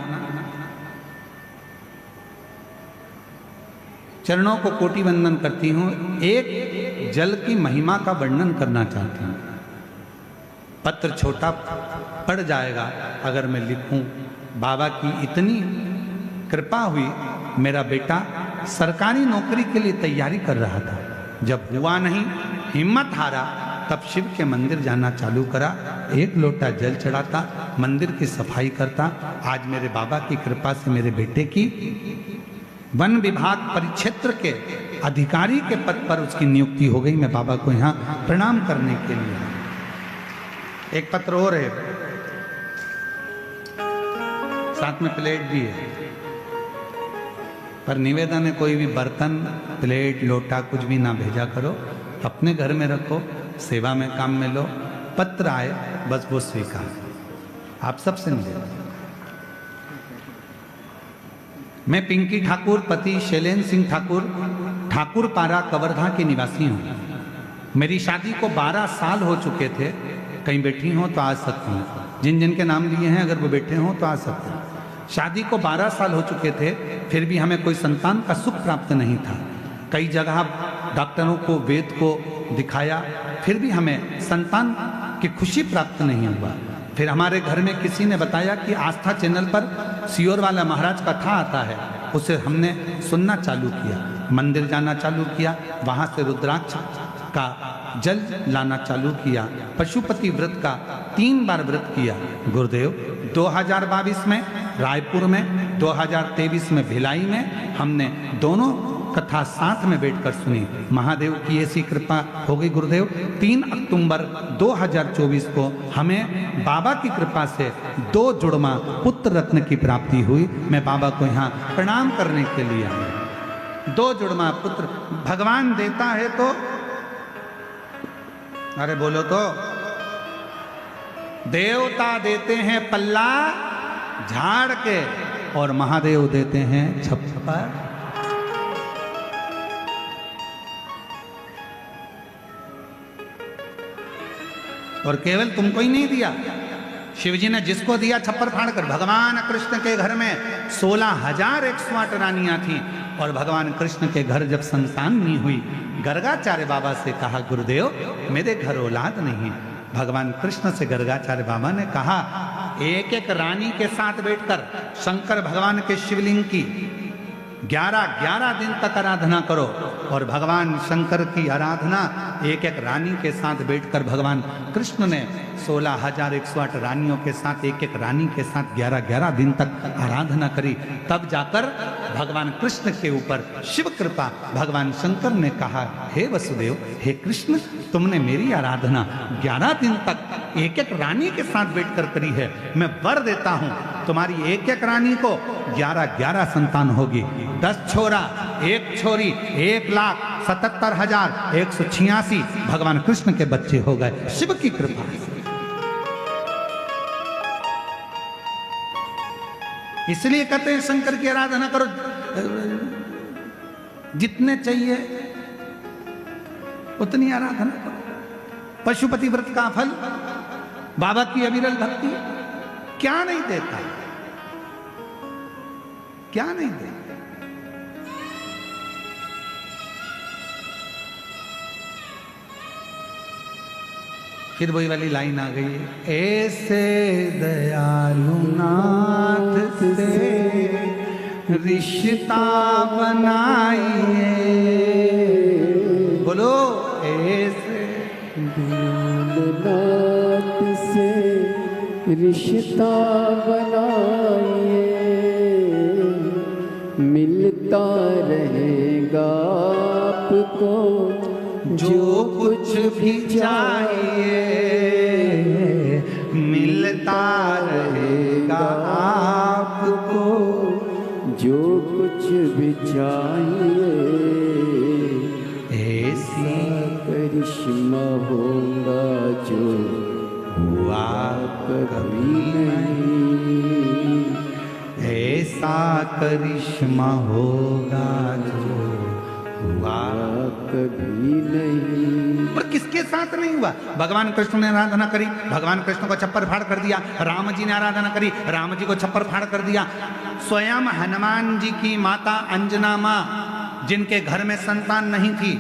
Speaker 1: चरणों को कोटि वंदन करती हूँ। एक जल की महिमा का वर्णन करना चाहती हूँ। पत्र छोटा पड़ जाएगा अगर मैं लिखूं। बाबा की इतनी कृपा हुई, मेरा बेटा सरकारी नौकरी के लिए तैयारी कर रहा था। जब हुआ नहीं, हिम्मत हारा तब शिव के मंदिर जाना चालू करा, एक लोटा जल चढ़ाता, मंदिर की सफाई करता। आज मेरे बाबा की कृपा से मेरे बेटे की वन विभाग परिक्षेत्र के अधिकारी के पद पर उसकी नियुक्ति हो गई। मैं बाबा को यहाँ प्रणाम करने के लिए। एक पत्र और है, साथ में प्लेट भी है, पर निवेदन है कोई भी बर्तन, प्लेट, लोटा कुछ भी ना भेजा करो, अपने घर में रखो, सेवा में काम में लो। पत्र आए बस वो स्वीकार। आप सबसे निवेदन। मैं पिंकी ठाकुर पति शैलेंद्र सिंह ठाकुर, ठाकुर पारा कवर्धा के निवासी हूँ। मेरी शादी को 12 साल हो चुके थे। कहीं बैठी हो तो आ सकती हूँ, जिन जिन के नाम लिए हैं अगर वो बैठे हों तो आ सकते हैं। शादी को 12 साल हो चुके थे, फिर भी हमें कोई संतान का सुख प्राप्त नहीं था। कई जगह डॉक्टरों को, वेद को दिखाया, फिर भी हमें संतान की खुशी प्राप्त नहीं हुआ। फिर हमारे घर में किसी ने बताया कि आस्था चैनल पर सियोर वाला महाराज कथा आता है, उसे हमने सुनना चालू किया, मंदिर जाना चालू किया, वहाँ से रुद्राक्ष का जल लाना चालू किया, पशुपति व्रत का 3 बार व्रत किया। गुरुदेव 2022 में रायपुर में, 2023 में भिलाई में हमने दोनों कथा साथ में बैठकर सुनी। महादेव की ऐसी कृपा हो गई गुरुदेव। 3 अक्टूबर 2024 को हमें बाबा की कृपा से 2 जुड़वा पुत्र रत्न की प्राप्ति हुई। मैं बाबा को यहाँ प्रणाम करने के लिए आया। 2 जुड़वा पुत्र भगवान देता है तो, अरे बोलो तो, देवता देते हैं पल्ला झाड़ के और महादेव देते हैं छप्पर। और केवल तुमको ही नहीं दिया, शिवजी ने जिसको दिया छप्पर फाड़ कर। भगवान कृष्ण के घर में 16,108 रानियां थी और भगवान कृष्ण के घर जब संतान नहीं हुई, गर्गाचार्य बाबा से कहा गुरुदेव मेरे घर औलाद नहीं। भगवान कृष्ण से गर्गाचार्य बाबा ने कहा एक एक रानी के साथ बैठकर शंकर भगवान के शिवलिंग की 11 दिन तक आराधना करो। और भगवान शंकर की आराधना एक एक रानी के साथ बैठकर भगवान कृष्ण ने 16,108 रानियों के साथ, एक एक रानी के साथ 11 दिन तक आराधना करी। तब जाकर भगवान कृष्ण के ऊपर शिव कृपा, भगवान शंकर ने कहा हे वसुदेव, हे कृष्ण, तुमने मेरी आराधना 11 दिन तक एक एक रानी के साथ बैठकर करी है। मैं वर देता हूं तुम्हारी एक एक रानी को 11 संतान होगी। 10 छोरा 1 छोरी, 1,77,186 भगवान कृष्ण के बच्चे हो गए शिव की कृपा से। इसलिए कहते हैं शंकर की आराधना करो, जितने चाहिए उतनी आराधना करो। पशुपति व्रत का फल, बाबा की अविरल भक्ति क्या नहीं देता, क्या नहीं देता। फिर वही वाली लाइन आ गई, ऐसे दयालु नाथ से रिश्ता बनाइए। बोलो ऐसे
Speaker 2: दयालु नाथ से रिश्ता बनाइए, मिलता रहेगा आपको
Speaker 1: जो कुछ भी चाहिए, मिलता रहेगा आपको
Speaker 2: जो कुछ भी चाहिए।
Speaker 1: ऐसी
Speaker 2: करिश्मा होगा जो
Speaker 1: हुआ
Speaker 2: कभी नहीं,
Speaker 1: ऐसा करिश्मा होगा जो हुआ
Speaker 2: कभी नहीं।
Speaker 1: पर किसके साथ नहीं हुआ? भगवान कृष्ण ने आराधना करी, भगवान कृष्ण को छप्पर फाड़ कर दिया। राम जी ने आराधना करी, राम जी को छप्पर फाड़ कर दिया। स्वयं हनुमान जी की माता अंजना मां, जिनके घर में संतान नहीं थी,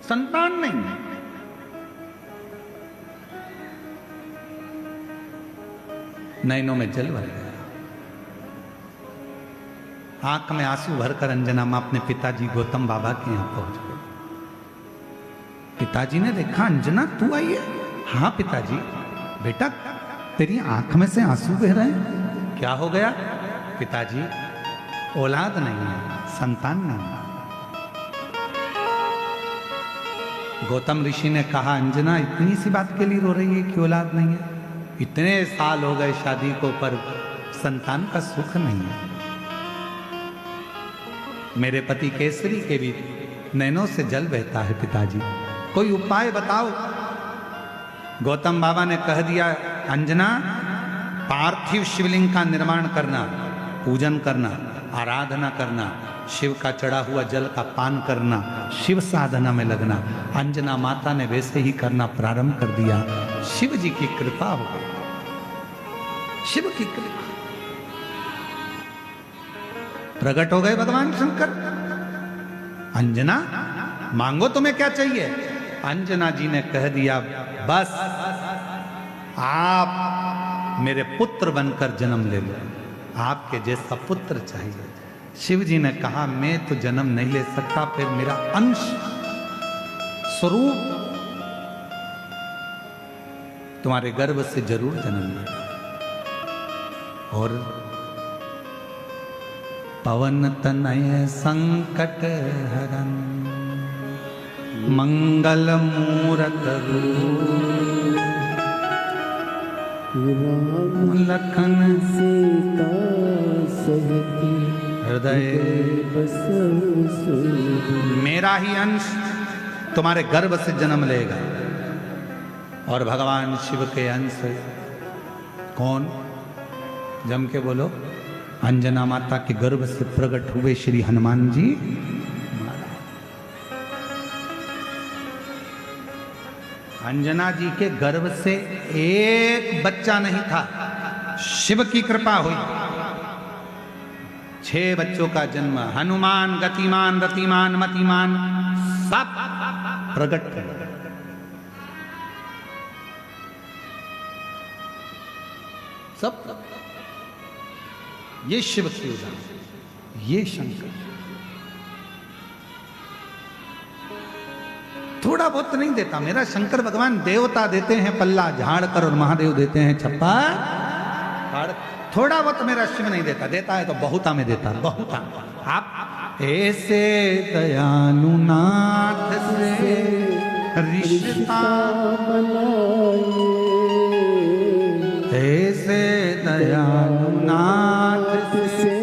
Speaker 1: संतान नहीं, नैनों में जल भर गया, आंख में आंसू भरकर अंजना मां अपने पिताजी गौतम बाबा के यहां पहुंच गए। पिताजी ने देखा, अंजना तू आई है? हाँ पिताजी। बेटा तेरी आंख में से आंसू बह रहे हैं, क्या हो गया? पिताजी औलाद नहीं है, संतान नहीं है। गौतम ऋषि ने कहा, अंजना इतनी सी बात के लिए रो रही है कि औलाद नहीं है? इतने साल हो गए शादी को, पर संतान का सुख नहीं है। मेरे पति केसरी के भी नैनों से जल बहता है पिताजी, कोई उपाय बताओ। गौतम बाबा ने कह दिया, अंजना पार्थिव शिवलिंग का निर्माण करना, पूजन करना, आराधना करना, शिव का चढ़ा हुआ जल का पान करना, शिव साधना में लगना। अंजना माता ने वैसे ही करना प्रारंभ कर दिया। शिव जी की कृपा हो गई, शिव की कृपा, प्रकट हो गए भगवान शंकर। अंजना मांगो तुम्हें क्या चाहिए? अंजना जी ने कह दिया, बस आप मेरे पुत्र बनकर जन्म ले लो, आपके जैसा पुत्र चाहिए। शिव जी ने कहा, मैं तो जन्म नहीं ले सकता, फिर मेरा अंश स्वरूप तुम्हारे गर्भ से जरूर जन्म ले। और पवन तनय संकट हरन मंगल मूरत रूप,
Speaker 2: राम
Speaker 1: लखन
Speaker 2: सीता सहित
Speaker 1: हृदय
Speaker 2: बसहु सुर।
Speaker 1: मेरा ही अंश तुम्हारे गर्भ से जन्म लेगा। और भगवान शिव के अंश कौन? जम के बोलो। अंजना माता के गर्भ से प्रकट हुए श्री हनुमान जी। अंजना जी के गर्भ से एक बच्चा नहीं था, शिव की कृपा हुई। 6 बच्चों का जन्म, हनुमान, गतिमान, रतिमान, मतिमान, सब प्रकट कर। सब ये शिव की उदाहरण, ये शंकर। थोड़ा बहुत नहीं देता मेरा शंकर भगवान, देवता देते हैं पल्ला झाड़ कर और महादेव देते हैं छप्पा फाड़। थोड़ा बहुत मेरा शिव नहीं देता, देता है तो बहुता में देता, बहुता। आप ऐसे दयालु नाथ से रिश्ता
Speaker 2: बनाए,
Speaker 1: ऐसे दयालु नाथ से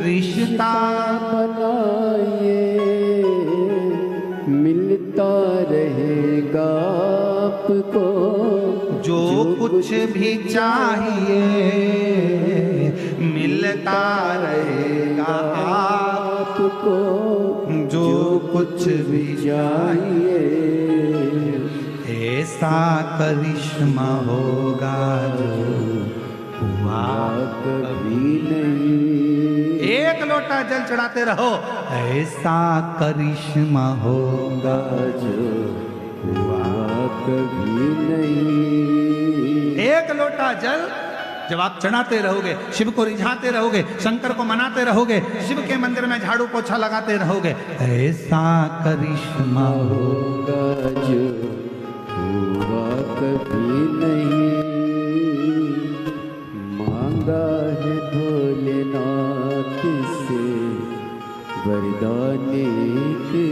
Speaker 1: रिश्ता
Speaker 2: बनाए, मिलता रहेगा आपको
Speaker 1: जो कुछ भी चाहिए, मिलता रहेगा
Speaker 2: आपको
Speaker 1: जो कुछ भी
Speaker 2: चाहिए।
Speaker 1: ऐसा करिश्मा होगा जो हुआ
Speaker 2: कभी नहीं।
Speaker 1: एक लोटा जल चढ़ाते रहो, ऐसा करिश्मा होगा
Speaker 2: जो हुआ कभी नहीं।
Speaker 1: एक लोटा जल जब आप चढ़ाते रहोगे, शिव को रिझाते रहोगे, शंकर को मनाते रहोगे, शिव के मंदिर में झाड़ू पोछा लगाते रहोगे, ऐसा करिश्मा
Speaker 2: होगा जो हुआ कभी नहीं। मांगा है भोलेनाथ से वरदान एक ही।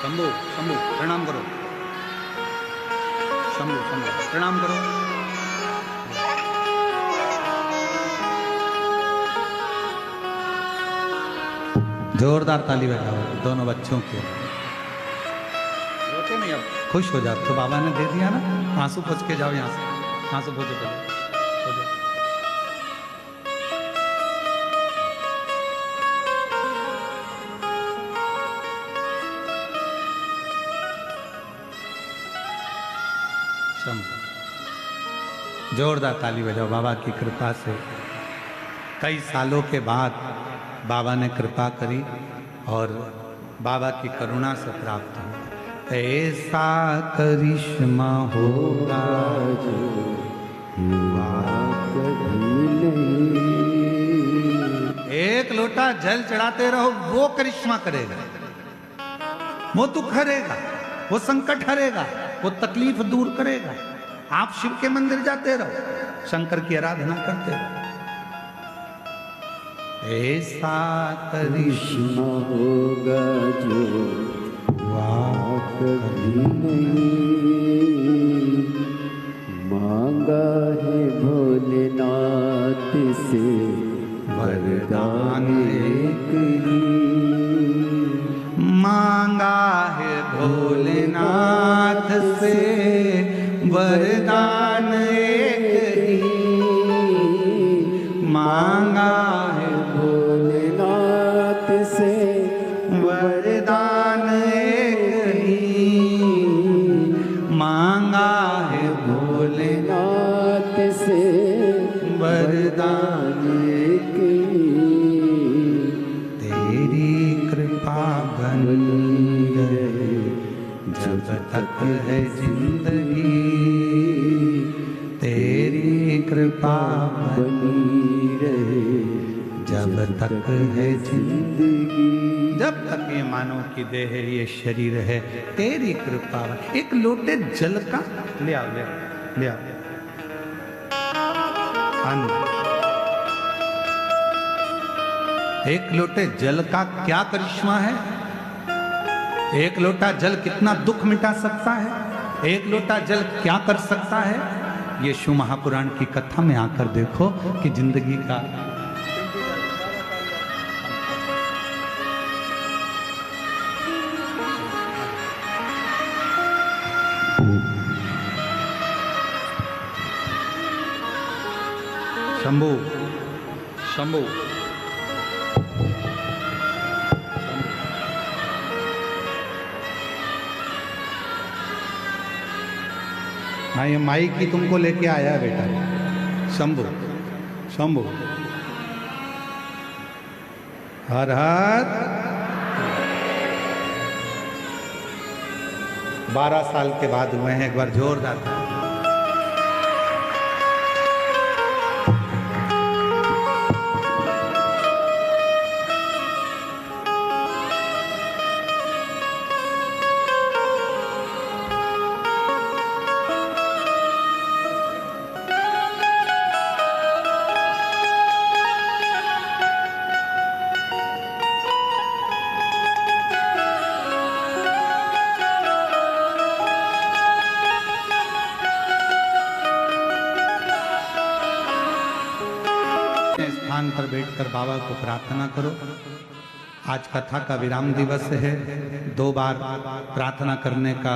Speaker 1: शंभू शंभू प्रणाम करो, शंभू शंभू प्रणाम करो। जोरदार ताली बजाओ दोनों बच्चों के। रोते नहीं, अब खुश हो जाओ। तो बाबा ने दे दिया ना, आंसू पोंछ के जाओ यहाँ से, आंसू पोंछो पहले। जोरदार ताली बजाओ। बाबा की कृपा से कई सालों के बाद बाबा ने कृपा करी और बाबा की करुणा से प्राप्त हुआ। ऐसा करिश्मा होगा
Speaker 2: जो हुआ कभी नहीं।
Speaker 1: एक लोटा जल चढ़ाते रहो, वो करिश्मा करेगा, वो दुख हरेगा, वो संकट हरेगा, वो तकलीफ दूर करेगा। आप शिव के मंदिर जाते रहो, शंकर की आराधना करते रहो। ऐसा
Speaker 2: करिश्मा होगा जो कभी नहीं मांगा है भोलेनाथ से वरदान एक ही।
Speaker 1: मांगा है भोलेनाथ से वरदान एक ही। मांगा है
Speaker 2: भोलेनाथ से
Speaker 1: वरदान एक ही। मांगा है
Speaker 2: भोलेनाथ से
Speaker 1: वरदान
Speaker 2: एक ही।
Speaker 1: तेरी कृपा बनी रहे जब तक है जिंदगी। तेरी कृपा
Speaker 2: बनी रहे
Speaker 1: जब तक है जिंदगी।
Speaker 2: जिंदगी।
Speaker 1: जब तक ये मानव की देह है, ये शरीर है, तेरी कृपा। एक लोटे जल का ले आओ, ले आओ, ले आओ। अन्न। एक लोटे जल का क्या करिश्मा है? एक लोटा जल कितना दुख मिटा सकता है? एक लोटा जल क्या कर सकता है? ये शिव महापुराण की कथा में आकर देखो कि जिंदगी का शंभू शंभू हाँ, ये माइक ही तुमको लेके आया है बेटा। शंभू शंभू हर हर। 12 साल के बाद हुए हैं, एक बार जोरदार। स्थान पर बैठकर बाबा को प्रार्थना करो। आज कथा का विराम दिवस है, 2 बार प्रार्थना करने का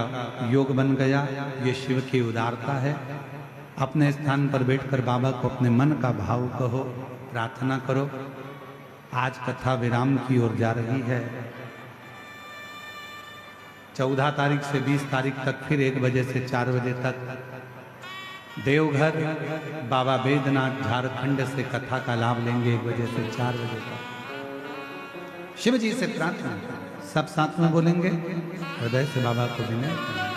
Speaker 1: योग बन गया। ये शिव की उदारता है। अपने स्थान पर बैठकर बाबा को अपने मन का भाव कहो, प्रार्थना करो। आज कथा विराम की ओर जा रही है। 14 तारीख से 20 तारीख तक फिर 1 बजे से 4 बजे तक देवघर बाबा बैद्यनाथ झारखंड से कथा का लाभ लेंगे 1 बजे से 4 बजे तक। शिव जी से प्रार्थना सब साथ में बोलेंगे, हृदय से बाबा को विनय करेंगे।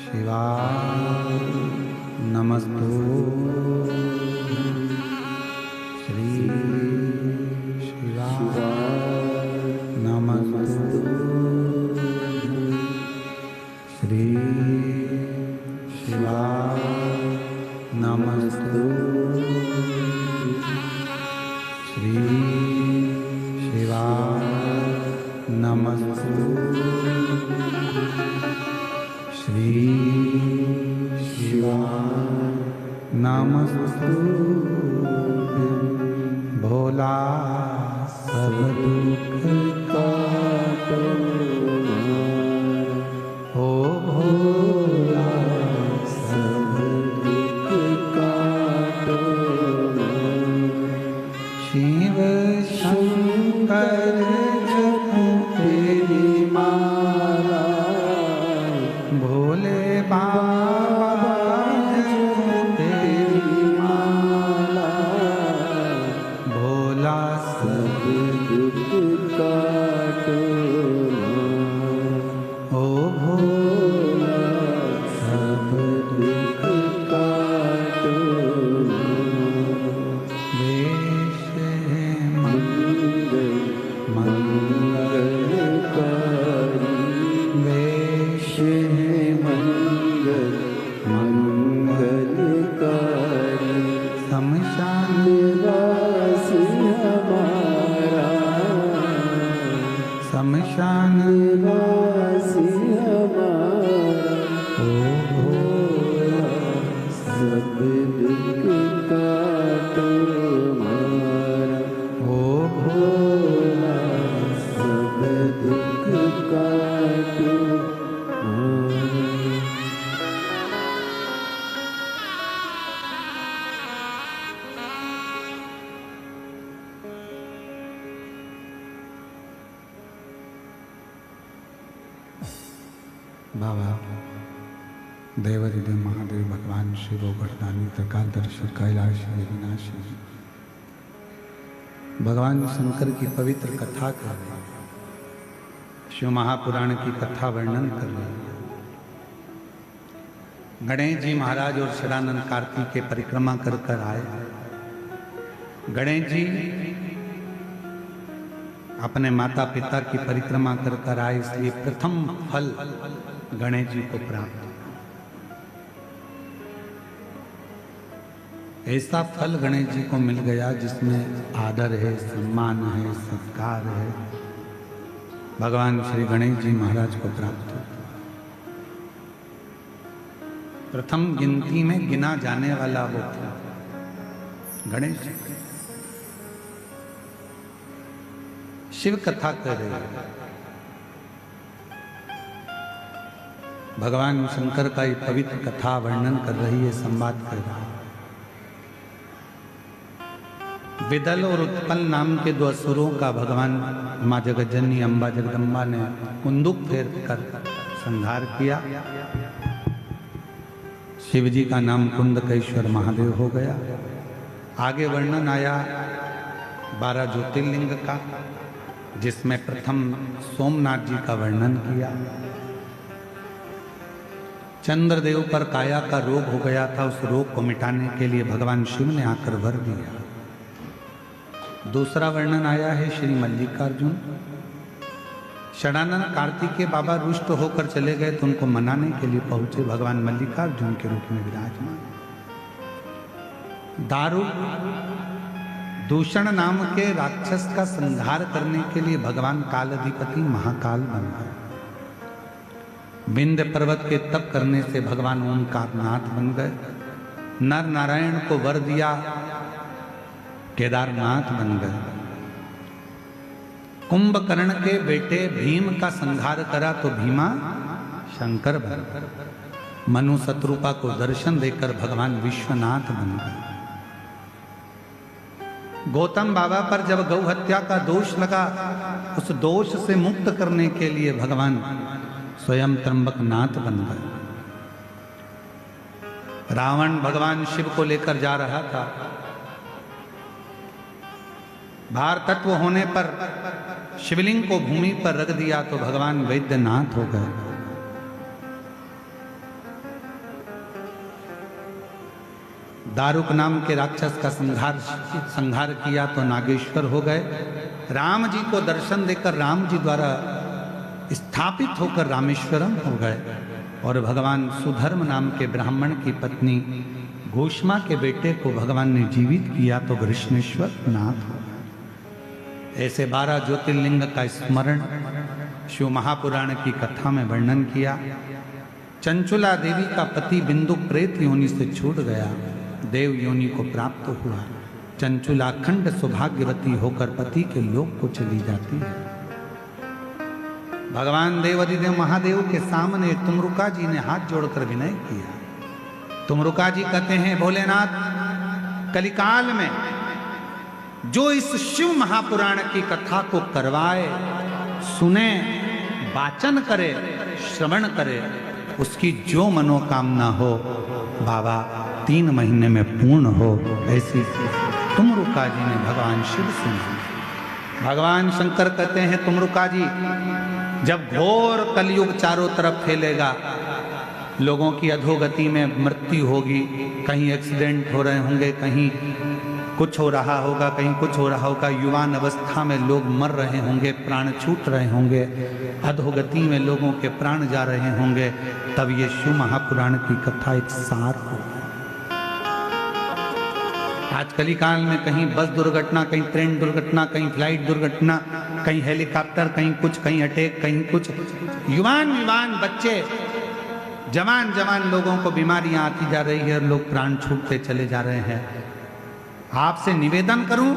Speaker 1: शिवाय नमस्तु श्री शिवाय नमस्तु श्री शिवाय नमस्तु श्री शिवाय नमस्तु श्री शिवाय नमस्तु। भोला सब दुख काटो ओ भोला सब दुख काटो। शिव शंकर जप तेरी भोले बाबा तेरी माला, भोला
Speaker 2: सब दुख काटो
Speaker 1: ओ भोला
Speaker 2: सब दुख काटो
Speaker 1: वेश है
Speaker 2: मंगल मंगलकारी
Speaker 1: वेश
Speaker 2: हे मंगल मंगलकारी
Speaker 1: शमशान
Speaker 2: निवासी हमारा
Speaker 1: शमशान
Speaker 2: निवासी हमारा
Speaker 1: ओ भोला
Speaker 2: सब दुख काटो हमारा
Speaker 1: ओ
Speaker 2: भोला सब दुख काटो हमारा।
Speaker 1: बाबा देवादिदेव महादेव भगवान शिव गर्दानी त्रिकालदर्शी कैलाश विनाशी भगवान शंकर की पवित्र कथा कर रहे हैं, शिव महापुराण की कथा वर्णन कर रहे हैं। गणेश जी महाराज और षडानंद कार्तिक के परिक्रमा कर कर आए। गणेश जी अपने माता पिता की परिक्रमा कर कर आए, इसलिए प्रथम फल गणेश जी को प्राप्त। ऐसा फल गणेश जी को मिल गया जिसमें आदर है, सम्मान है, सत्कार है, भगवान श्री गणेश जी महाराज को प्राप्त हो। प्रथम गिनती में गिना जाने वाला वो था गणेश जी। शिव कथा कर रहे हैं, भगवान शंकर का ये पवित्र कथा वर्णन कर रही है, संवाद कर रहा है। विदल और उत्पल नाम के दो असुरों का भगवान माँ जगज्जननी अम्बा जगदम्बा ने कुंदुक फेर कर संहार किया। शिव जी का नाम कुंदकेश्वर महादेव हो गया। आगे वर्णन आया 12 ज्योतिर्लिंग का, जिसमें प्रथम सोमनाथ जी का वर्णन किया। चंद्रदेव पर काया का रोग हो गया था, उस रोग को मिटाने के लिए भगवान शिव ने आकर वर दिया। दूसरा वर्णन आया है श्री मल्लिकार्जुन। षडानंद कार्तिक के बाबा रुष्ट होकर चले गए तो उनको मनाने के लिए पहुंचे, भगवान मल्लिकार्जुन के रूप में विराजमान। दारू दूषण नाम के राक्षस का संहार करने के लिए भगवान कालाधिपति महाकाल बन गए। विंध्य पर्वत के तप करने से भगवान ओंकारनाथ बन गए। नर नारायण को वर दिया, केदारनाथ बन गए। कुंभकर्ण के बेटे भीम का संहार करा तो भीमा शंकर बन गए। मनु शत्रुपा को दर्शन देकर भगवान विश्वनाथ बन गए। गौतम बाबा पर जब गौ हत्या का दोष लगा, उस दोष से मुक्त करने के लिए भगवान स्वयं त्र्यंबकनाथ बन गए। रावण भगवान शिव को लेकर जा रहा था, भार तत्व होने पर शिवलिंग को भूमि पर रख दिया तो भगवान वैद्यनाथ हो गए। दारुक नाम के राक्षस का संहार किया तो नागेश्वर हो गए। राम जी को दर्शन देकर राम जी द्वारा स्थापित होकर रामेश्वरम हो गए। और भगवान सुधर्म नाम के ब्राह्मण की पत्नी घोषमा के बेटे को भगवान ने जीवित किया तो कृष्णेश्वर नाथ हो गए। ऐसे 12 ज्योतिर्लिंग का स्मरण शिव महापुराण की कथा में वर्णन किया। चंचुला देवी का पति बिंदु प्रेत योनि से छूट गया, देव योनि को प्राप्त हुआ। चंचुला अखंड सौभाग्यवती होकर पति के लोक को चली जाती है। भगवान देवादिदेव महादेव के सामने तुमरुका जी ने हाथ जोड़कर विनय किया। तुमरुका जी कहते हैं, भोलेनाथ, कलिकाल में जो इस शिव महापुराण की कथा को करवाए, सुने, वाचन करे, श्रवण करे, उसकी जो मनोकामना हो बाबा 3 महीने में पूर्ण हो। ऐसी तुमरुका जी ने भगवान शिव से मांगी। भगवान शंकर कहते हैं तुमरुका जी, जब घोर कलयुग चारों तरफ फैलेगा, लोगों की अधोगति में मृत्यु होगी, कहीं एक्सीडेंट हो रहे होंगे, कहीं कुछ हो रहा होगा, कहीं कुछ हो रहा होगा, युवान अवस्था में लोग मर रहे होंगे, प्राण छूट रहे होंगे, अधोगति में लोगों के प्राण जा रहे होंगे, तब ये शिव महापुराण की कथा एक सार हो। आज कलिकाल में कहीं बस दुर्घटना, कहीं ट्रेन दुर्घटना, कहीं फ्लाइट दुर्घटना, कहीं हेलीकॉप्टर, कहीं कुछ, कहीं अटैक, कहीं कुछ, युवान बच्चे, जवान लोगों को बीमारियां आती जा रही है और लोग प्राण छूटते चले जा रहे हैं। आपसे निवेदन करूं,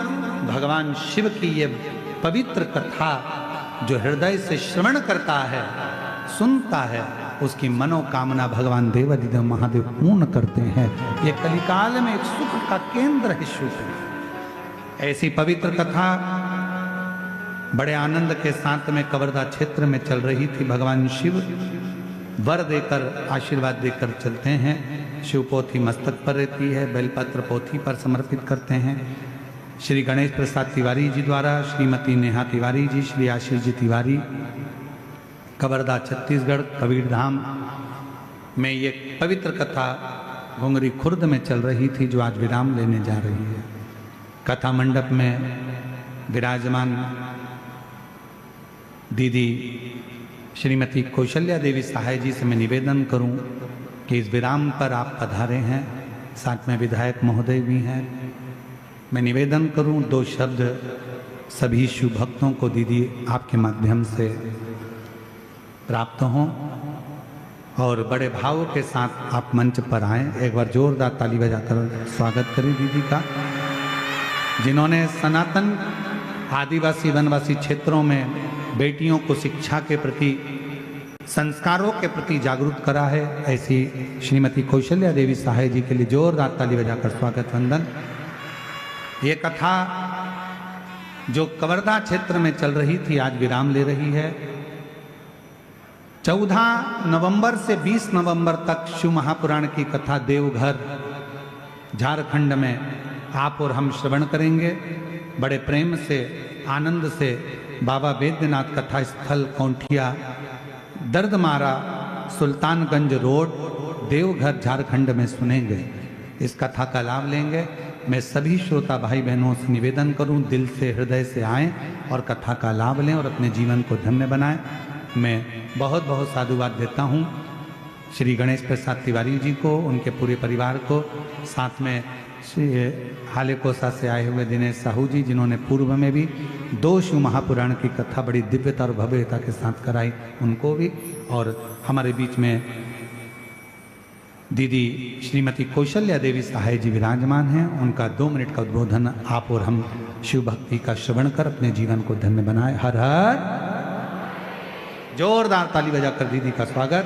Speaker 1: भगवान शिव की ये पवित्र कथा जो हृदय से श्रवण करता है, सुनता है, उसकी मनोकामना भगवान देवाधिदेव महादेव पूर्ण करते हैं। ये कलिकाल में एक सुख का केंद्र है शिव। ऐसी पवित्र कथा बड़े आनंद के साथ में कवर्धा क्षेत्र में चल रही थी। भगवान शिव वर देकर, आशीर्वाद देकर चलते हैं। शिव पोथी मस्तक पर रहती है, बेलपत्र पोथी पर समर्पित करते हैं। श्री गणेश प्रसाद तिवारी जी द्वारा, श्रीमती नेहा तिवारी जी, श्री आशीष जी तिवारी, कवर्धा छत्तीसगढ़ कबीरधाम में ये पवित्र कथा घुंगरी खुर्द में चल रही थी, जो आज विराम लेने जा रही है। कथा मंडप में विराजमान दीदी श्रीमती कौशल्या देवी सहाय जी से मैं निवेदन करूं कि इस विराम पर आप पधारे हैं, साथ में विधायक महोदय भी हैं। मैं निवेदन करूं 2 शब्द सभी शिव भक्तों को दीदी आपके माध्यम से प्राप्त हों और बड़े भाव के साथ आप मंच पर आएं। एक बार जोरदार ताली बजाकर स्वागत करें दीदी का, जिन्होंने सनातन आदिवासी वनवासी क्षेत्रों में बेटियों को शिक्षा के प्रति, संस्कारों के प्रति जागरूक करा है। ऐसी श्रीमती कौशल्या देवी सहाय जी के लिए जोरदार ताली बजाकर स्वागत वंदन। ये कथा जो कवर्धा क्षेत्र में चल रही थी, आज विराम ले रही है। 14 नवंबर से 20 नवंबर तक शिव महापुराण की कथा देवघर झारखंड में आप और हम श्रवण करेंगे। बड़े प्रेम से, आनंद से बाबा वैद्यनाथ कथा स्थल कौंठिया, दर्दमारा, सुल्तानगंज रोड, देवघर झारखंड में सुनेंगे। इस कथा का लाभ लेंगे। मैं सभी श्रोता भाई बहनों से निवेदन करूं, दिल से, हृदय से आएं और कथा का लाभ लें और अपने जीवन को धन्य बनाएं। मैं बहुत बहुत साधुवाद देता हूं श्री गणेश प्रसाद तिवारी जी को, उनके पूरे परिवार को, साथ में श्री हाले कोसा से आए हुए दिनेश साहू जी, जिन्होंने पूर्व में भी 2 शिव महापुराण की कथा बड़ी दिव्यता और भव्यता के साथ कराई, उनको भी। और हमारे बीच में दीदी श्रीमती कौशल्या देवी सहाय जी विराजमान हैं। उनका 2 मिनट का उद्बोधन आप और हम शिव भक्ति का श्रवण कर अपने जीवन को धन्य बनाए। हर हर, जोरदार ताली बजाकर दीदी का स्वागत।